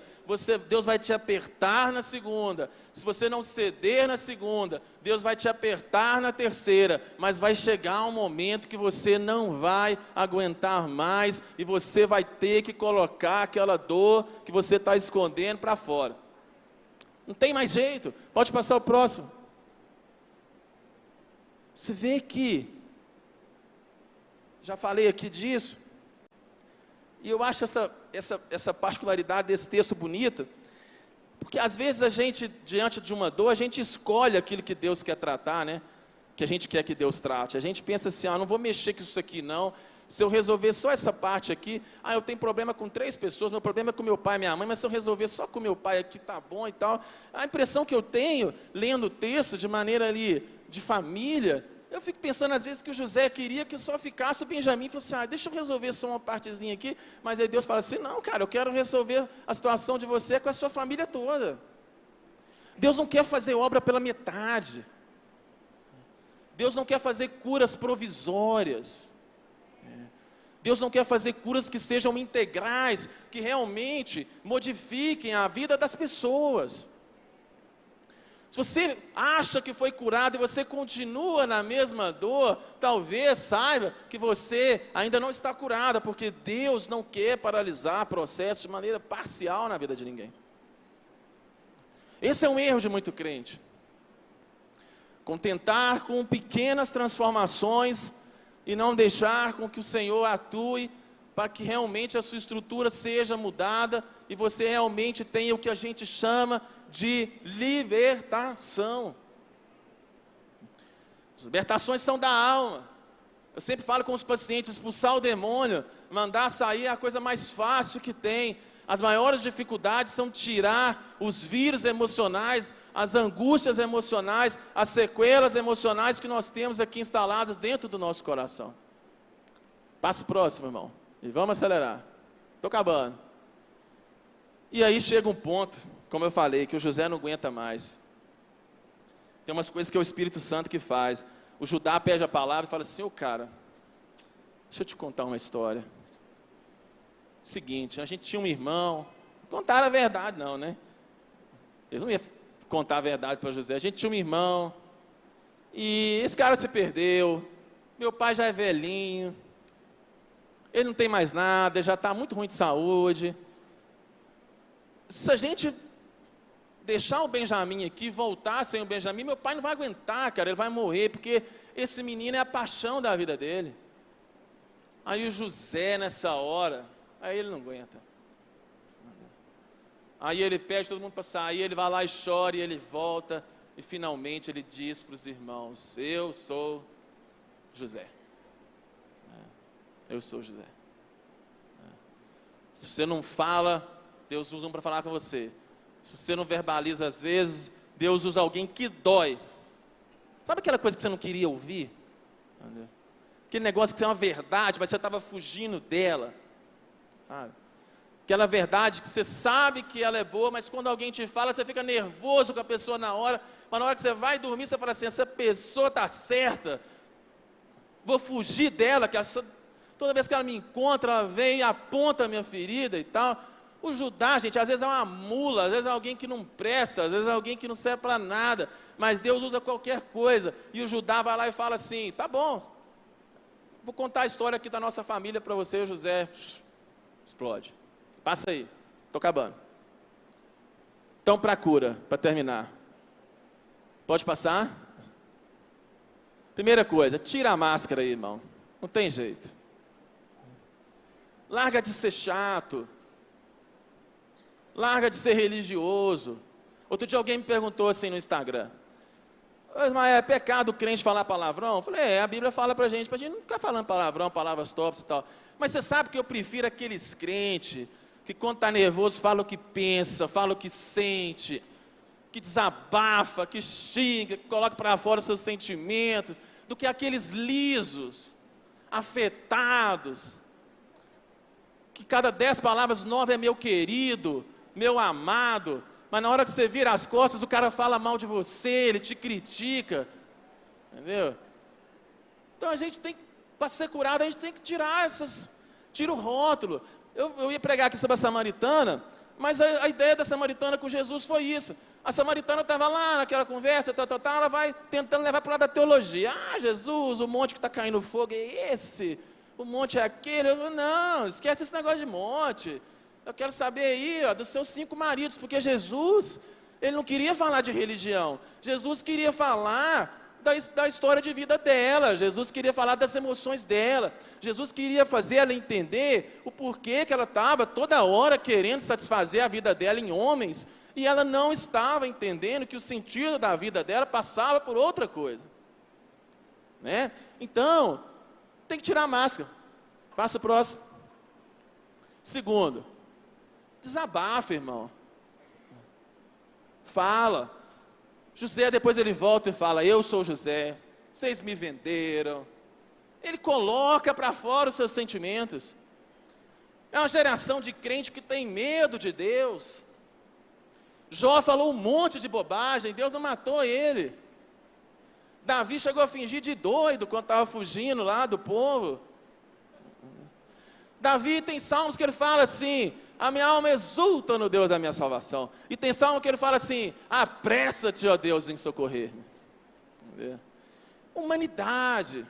Deus vai te apertar na segunda. Se você não ceder na segunda, Deus vai te apertar na terceira. Mas vai chegar um momento que você não vai aguentar mais e você vai ter que colocar aquela dor que você está escondendo para fora. Não tem mais jeito. Pode passar o próximo. Você vê que, já falei aqui disso, e eu acho essa particularidade desse texto bonita, porque às vezes a gente, diante de uma dor, a gente escolhe aquilo que Deus quer tratar, né? Que a gente quer que Deus trate. A gente pensa assim, não vou mexer com isso aqui não, se eu resolver só essa parte aqui, eu tenho problema com 3 pessoas, meu problema é com meu pai e minha mãe, mas se eu resolver só com meu pai aqui, tá bom e tal. A impressão que eu tenho, lendo o texto de maneira ali, de família, eu fico pensando às vezes que o José queria que só ficasse o Benjamim, falou assim, deixa eu resolver só uma partezinha aqui, mas aí Deus fala assim, não cara, eu quero resolver a situação de você com a sua família toda. Deus não quer fazer obra pela metade, Deus não quer fazer curas provisórias, Deus não quer fazer curas que sejam integrais, que realmente modifiquem a vida das pessoas. Se você acha que foi curado e você continua na mesma dor, talvez saiba que você ainda não está curada, porque Deus não quer paralisar processos de maneira parcial na vida de ninguém. Esse é um erro de muito crente. Contentar com pequenas transformações e não deixar com que o Senhor atue para que realmente a sua estrutura seja mudada e você realmente tenha o que a gente chama de libertação. As libertações são da alma. Eu sempre falo com os pacientes, expulsar o demônio, mandar sair é a coisa mais fácil que tem. As maiores dificuldades são tirar os vírus emocionais, as angústias emocionais, as sequelas emocionais que nós temos aqui instaladas dentro do nosso coração. Passo próximo, irmão. E vamos acelerar. Estou acabando. E aí chega um ponto, como eu falei, que o José não aguenta mais. Tem umas coisas que é o Espírito Santo que faz. O Judá pede a palavra e fala assim, cara, deixa eu te contar uma história. Seguinte, a gente tinha um irmão, não contaram a verdade não, né? Eles não iam contar a verdade para José. A gente tinha um irmão, e esse cara se perdeu, meu pai já é velhinho, ele não tem mais nada, ele já está muito ruim de saúde. Se a gente deixar o Benjamim aqui, voltar sem o Benjamim, meu pai não vai aguentar, cara, ele vai morrer, porque esse menino é a paixão da vida dele. Aí o José, nessa hora, aí ele não aguenta. Aí ele pede todo mundo para sair, ele vai lá e chora, e ele volta, e finalmente ele diz para os irmãos, eu sou José. Eu sou José. Se você não fala, Deus usa um para falar com você. Se você não verbaliza às vezes, Deus usa alguém que dói. Sabe aquela coisa que você não queria ouvir? Aquele negócio que é uma verdade, mas você estava fugindo dela. Aquela verdade que você sabe que ela é boa, mas quando alguém te fala, você fica nervoso com a pessoa na hora, mas na hora que você vai dormir, você fala assim, essa pessoa está certa, vou fugir dela, que toda vez que ela me encontra, ela vem e aponta a minha ferida e tal. O Judá, gente, às vezes é uma mula, às vezes é alguém que não presta, às vezes é alguém que não serve para nada, mas Deus usa qualquer coisa, e o Judá vai lá e fala assim, tá bom, vou contar a história aqui da nossa família para você, o José explode. Passa aí, estou acabando. Então, para a cura, para terminar. Pode passar? Primeira coisa, tira a máscara aí, irmão. Não tem jeito. Larga de ser chato. Larga de ser religioso. Outro dia alguém me perguntou assim no Instagram, mas é pecado o crente falar palavrão? Eu falei, a Bíblia fala pra gente não ficar falando palavrão, palavras tops e tal. Mas você sabe que eu prefiro aqueles crentes que quando está nervoso fala o que pensa, fala o que sente, que desabafa, que xinga, que coloca para fora os seus sentimentos, do que aqueles lisos, afetados, que cada 10 palavras 9 é meu querido, meu amado, mas na hora que você vira as costas, o cara fala mal de você, ele te critica, entendeu? Então a gente tem, para ser curado, a gente tem que tira o rótulo. eu ia pregar aqui sobre a samaritana, mas a ideia da samaritana com Jesus foi isso. A samaritana estava lá naquela conversa, ela vai tentando levar para o lado da teologia. Ah, Jesus, o monte que está caindo fogo é esse, o monte é aquele. Eu falo, não, esquece esse negócio de monte. Eu quero saber aí, ó, dos seus 5 maridos, porque Jesus, ele não queria falar de religião. Jesus queria falar da história de vida dela. Jesus queria falar das emoções dela. Jesus queria fazer ela entender o porquê que ela estava toda hora querendo satisfazer a vida dela em homens, e ela não estava entendendo que o sentido da vida dela passava por outra coisa, né? Então, tem que tirar a máscara. Passa o próximo. Segundo, desabafa, irmão. Fala. José, depois ele volta e fala, eu sou José, vocês me venderam. Ele coloca para fora os seus sentimentos. É uma geração de crente que tem medo de Deus. Jó falou um monte de bobagem, Deus não matou ele. Davi chegou a fingir de doido quando estava fugindo lá do povo. Davi tem salmos que ele fala assim, a minha alma exulta no Deus da minha salvação. E tem salmo que ele fala assim, apressa-te, ó Deus, em socorrer-me. Humanidade.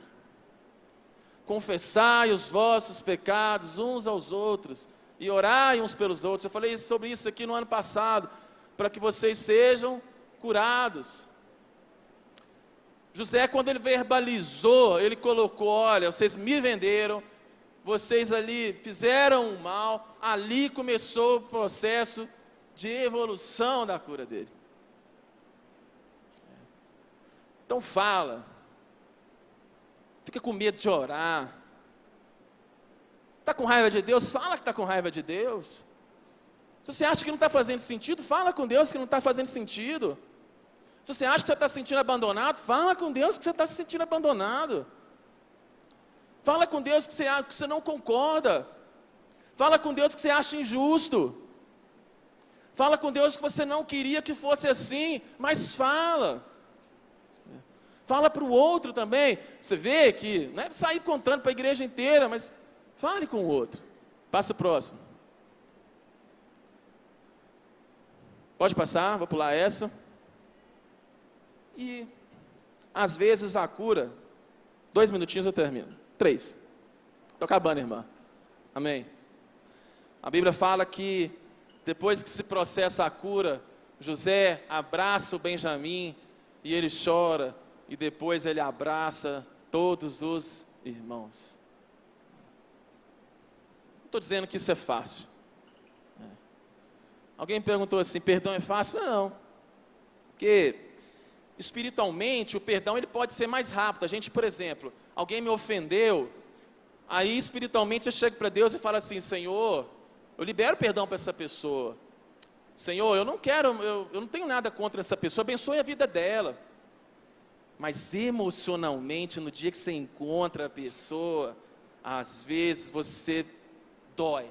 Confessai os vossos pecados uns aos outros e orai uns pelos outros. Eu falei sobre isso aqui no ano passado, para que vocês sejam curados. José, quando ele verbalizou, ele colocou, olha, vocês me venderam, vocês ali fizeram o mal, ali começou o processo de evolução da cura dele. Então fala, fica com medo de orar. Está com raiva de Deus? Fala que está com raiva de Deus. Se você acha que não está fazendo sentido, fala com Deus que não está fazendo sentido. Se você acha que você está se sentindo abandonado, fala com Deus que você está se sentindo abandonado. Fala com Deus que você não concorda. Fala com Deus que você acha injusto. Fala com Deus que você não queria que fosse assim, mas fala. Fala para o outro também. Você vê que não é sair contando para a igreja inteira, mas fale com o outro. Passa o próximo. Pode passar, vou pular essa. E às vezes a cura, 2 minutinhos eu termino. 3. Estou acabando, irmã. Amém. A Bíblia fala que depois que se processa a cura, José abraça o Benjamim e ele chora, e depois ele abraça todos os irmãos. Não estou dizendo que isso é fácil. Alguém perguntou assim, perdão é fácil? Não. Porque espiritualmente o perdão ele pode ser mais rápido. A gente, por exemplo, alguém me ofendeu, aí espiritualmente eu chego para Deus e falo assim, Senhor, eu libero perdão para essa pessoa. Senhor, eu não tenho nada contra essa pessoa, abençoe a vida dela. Mas emocionalmente, no dia que você encontra a pessoa, às vezes você dói.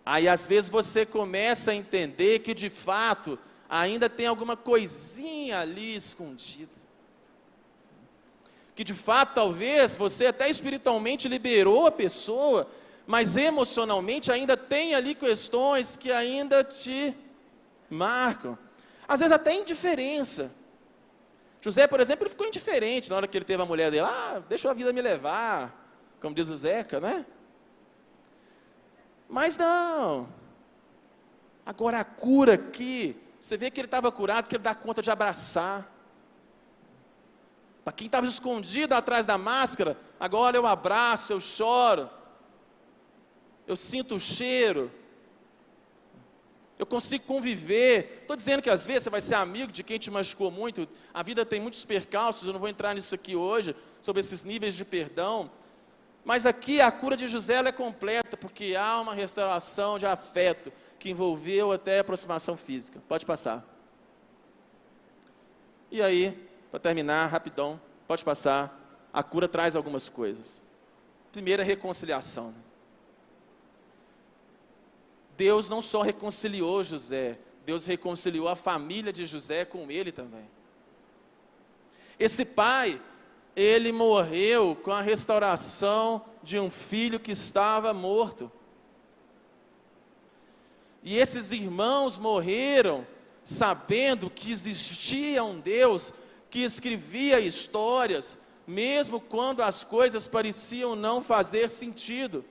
Aí às vezes você começa a entender que de fato ainda tem alguma coisinha ali escondida. Que de fato talvez você até espiritualmente liberou a pessoa, mas emocionalmente ainda tem ali questões que ainda te marcam. Às vezes até indiferença. José, por exemplo, ele ficou indiferente na hora que ele teve a mulher dele. Deixa a vida me levar, como diz o Zeca, né? Mas não. Agora a cura aqui, você vê que ele estava curado, que ele dá conta de abraçar. Para quem estava escondido atrás da máscara, agora eu abraço, eu choro. Eu sinto o cheiro. Eu consigo conviver. Estou dizendo que às vezes você vai ser amigo de quem te machucou muito. A vida tem muitos percalços, eu não vou entrar nisso aqui hoje, sobre esses níveis de perdão. Mas aqui a cura de José ela é completa, porque há uma restauração de afeto, que envolveu até a aproximação física. Pode passar. E aí, para terminar, rapidão, pode passar. A cura traz algumas coisas. Primeiro, a reconciliação. Deus não só reconciliou José, Deus reconciliou a família de José com ele também. Esse pai ele morreu com a restauração de um filho que estava morto. E esses irmãos morreram sabendo que existia um Deus que escrevia histórias, mesmo quando as coisas pareciam não fazer sentido.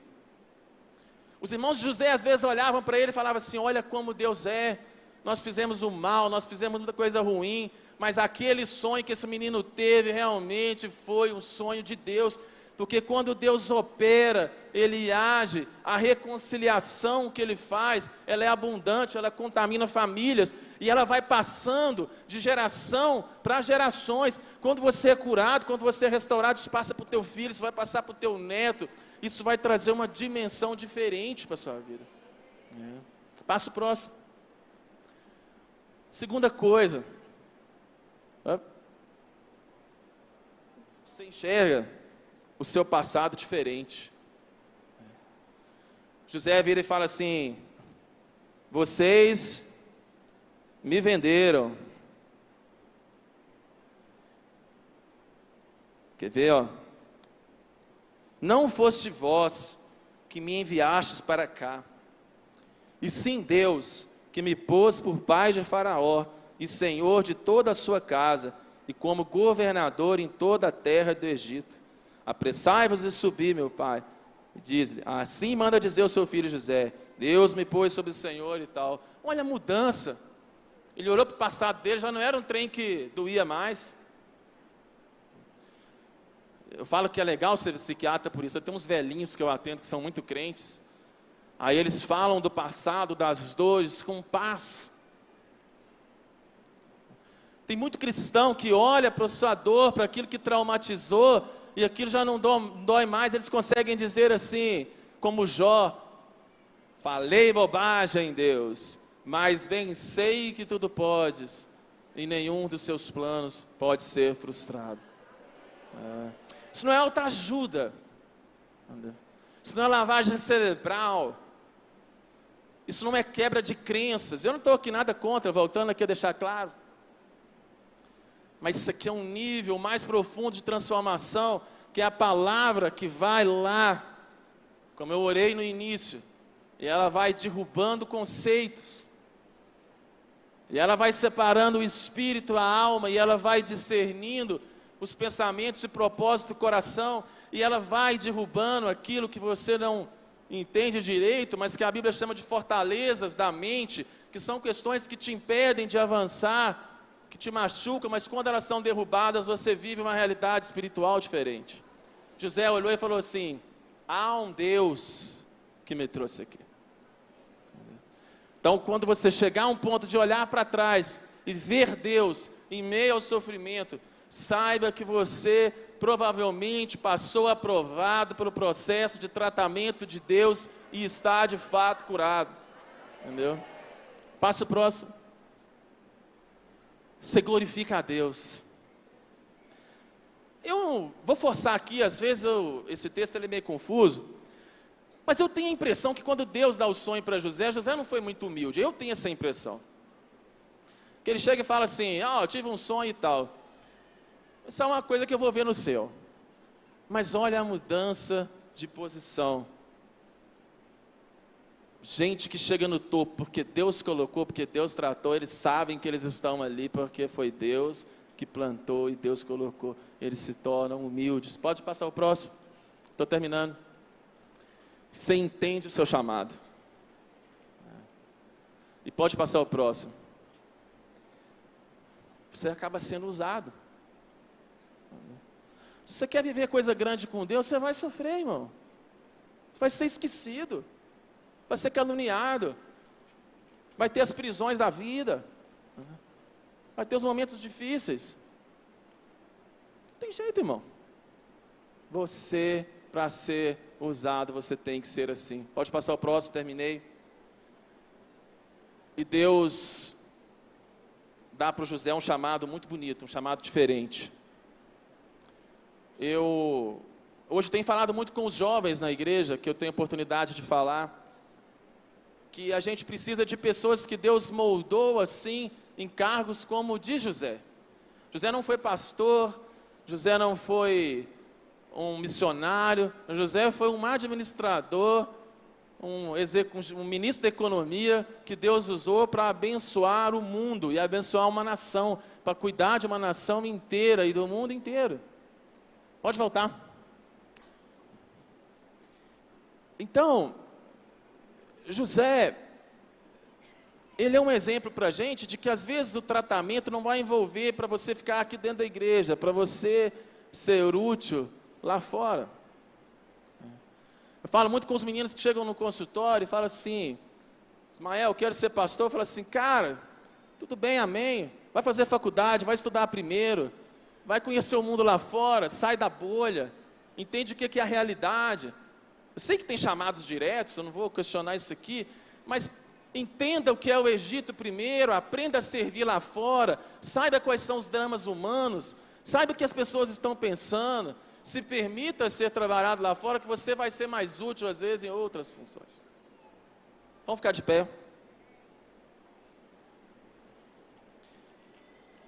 Os irmãos de José às vezes olhavam para ele e falavam assim: olha como Deus é, nós fizemos o mal, nós fizemos muita coisa ruim, mas aquele sonho que esse menino teve realmente foi um sonho de Deus, porque quando Deus opera, Ele age, a reconciliação que Ele faz, ela é abundante, ela contamina famílias, e ela vai passando de geração para gerações. Quando você é curado, quando você é restaurado, isso passa para o teu filho, isso vai passar para o teu neto, isso vai trazer uma dimensão diferente para a sua vida. Passo próximo. Segunda coisa, você enxerga o seu passado diferente. José vira e fala assim: vocês me venderam. Quer ver, ó? Não foste vós que me enviastes para cá, e sim Deus que me pôs por pai de Faraó e senhor de toda a sua casa, e como governador em toda a terra do Egito. Apressai-vos e subi, meu pai. E diz-lhe: assim manda dizer o seu filho José: Deus me pôs sobre o Senhor e tal. Olha a mudança. Ele olhou para o passado dele, já não era um trem que doía mais. Eu falo que é legal ser psiquiatra por isso. Eu tenho uns velhinhos que eu atendo que são muito crentes. Aí eles falam do passado, das dores, com paz. Tem muito cristão que olha para a sua dor, para aquilo que traumatizou, e aquilo já não dói mais. Eles conseguem dizer assim, como Jó: falei bobagem, Deus, mas bem sei que tudo podes, e nenhum dos seus planos pode ser frustrado. Isso não é autoajuda, isso não é lavagem cerebral, isso não é quebra de crenças. Eu não estou aqui nada contra, voltando aqui a deixar claro, mas isso aqui é um nível mais profundo de transformação, que é a palavra que vai lá, como eu orei no início, e ela vai derrubando conceitos, e ela vai separando o espírito, a alma, e ela vai discernindo os pensamentos e propósitos do coração, e ela vai derrubando aquilo que você não entende direito, mas que a Bíblia chama de fortalezas da mente, que são questões que te impedem de avançar, que te machucam, mas quando elas são derrubadas, você vive uma realidade espiritual diferente. José olhou e falou assim: há um Deus que me trouxe aqui. Então, quando você chegar a um ponto de olhar para trás e ver Deus em meio ao sofrimento, saiba que você provavelmente passou aprovado pelo processo de tratamento de Deus e está de fato curado. Entendeu? Passo próximo. Você glorifica a Deus. Eu vou forçar aqui, às vezes esse texto ele é meio confuso, mas eu tenho a impressão que quando Deus dá o sonho para José, José não foi muito humilde. Eu tenho essa impressão. Que ele chega e fala assim: eu tive um sonho e tal. Isso é uma coisa que eu vou ver no céu. Mas olha a mudança de posição. Gente que chega no topo porque Deus colocou, porque Deus tratou, eles sabem que eles estão ali porque foi Deus que plantou e Deus colocou. Eles se tornam humildes. Pode passar o próximo. Estou terminando. Você entende o seu chamado. E pode passar o próximo. Você acaba sendo usado. Se você quer viver coisa grande com Deus, você vai sofrer, irmão. Você vai ser esquecido. Vai ser caluniado. Vai ter as prisões da vida. Vai ter os momentos difíceis. Não tem jeito, irmão. Você, para ser usado, você tem que ser assim. Pode passar o próximo, terminei. E Deus dá para o José um chamado muito bonito, um chamado diferente. Eu hoje tenho falado muito com os jovens na igreja, que eu tenho oportunidade de falar, que a gente precisa de pessoas que Deus moldou assim, em cargos como o de José. José não foi pastor, José não foi um missionário, José foi um administrador, um ministro da economia que Deus usou para abençoar o mundo e abençoar uma nação, para cuidar de uma nação inteira e do mundo inteiro. Pode voltar. Então, José, ele é um exemplo para a gente de que às vezes o tratamento não vai envolver para você ficar aqui dentro da igreja, para você ser útil lá fora. Eu falo muito com os meninos que chegam no consultório e falam assim: Ismael, eu quero ser pastor. Eu falo assim: cara, tudo bem, amém. Vai fazer faculdade, vai estudar primeiro, vai conhecer o mundo lá fora, sai da bolha, entende o que é a realidade. Eu sei que tem chamados diretos, eu não vou questionar isso aqui, mas entenda o que é o Egito primeiro, aprenda a servir lá fora, saiba quais são os dramas humanos, saiba o que as pessoas estão pensando, se permita ser trabalhado lá fora, que você vai ser mais útil às vezes em outras funções. Vamos ficar de pé.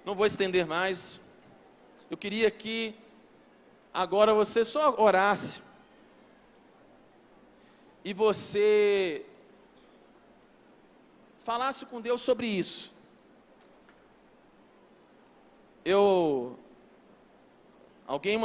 Não vou estender mais. Eu queria que agora você só orasse e você falasse com Deus sobre isso. Alguém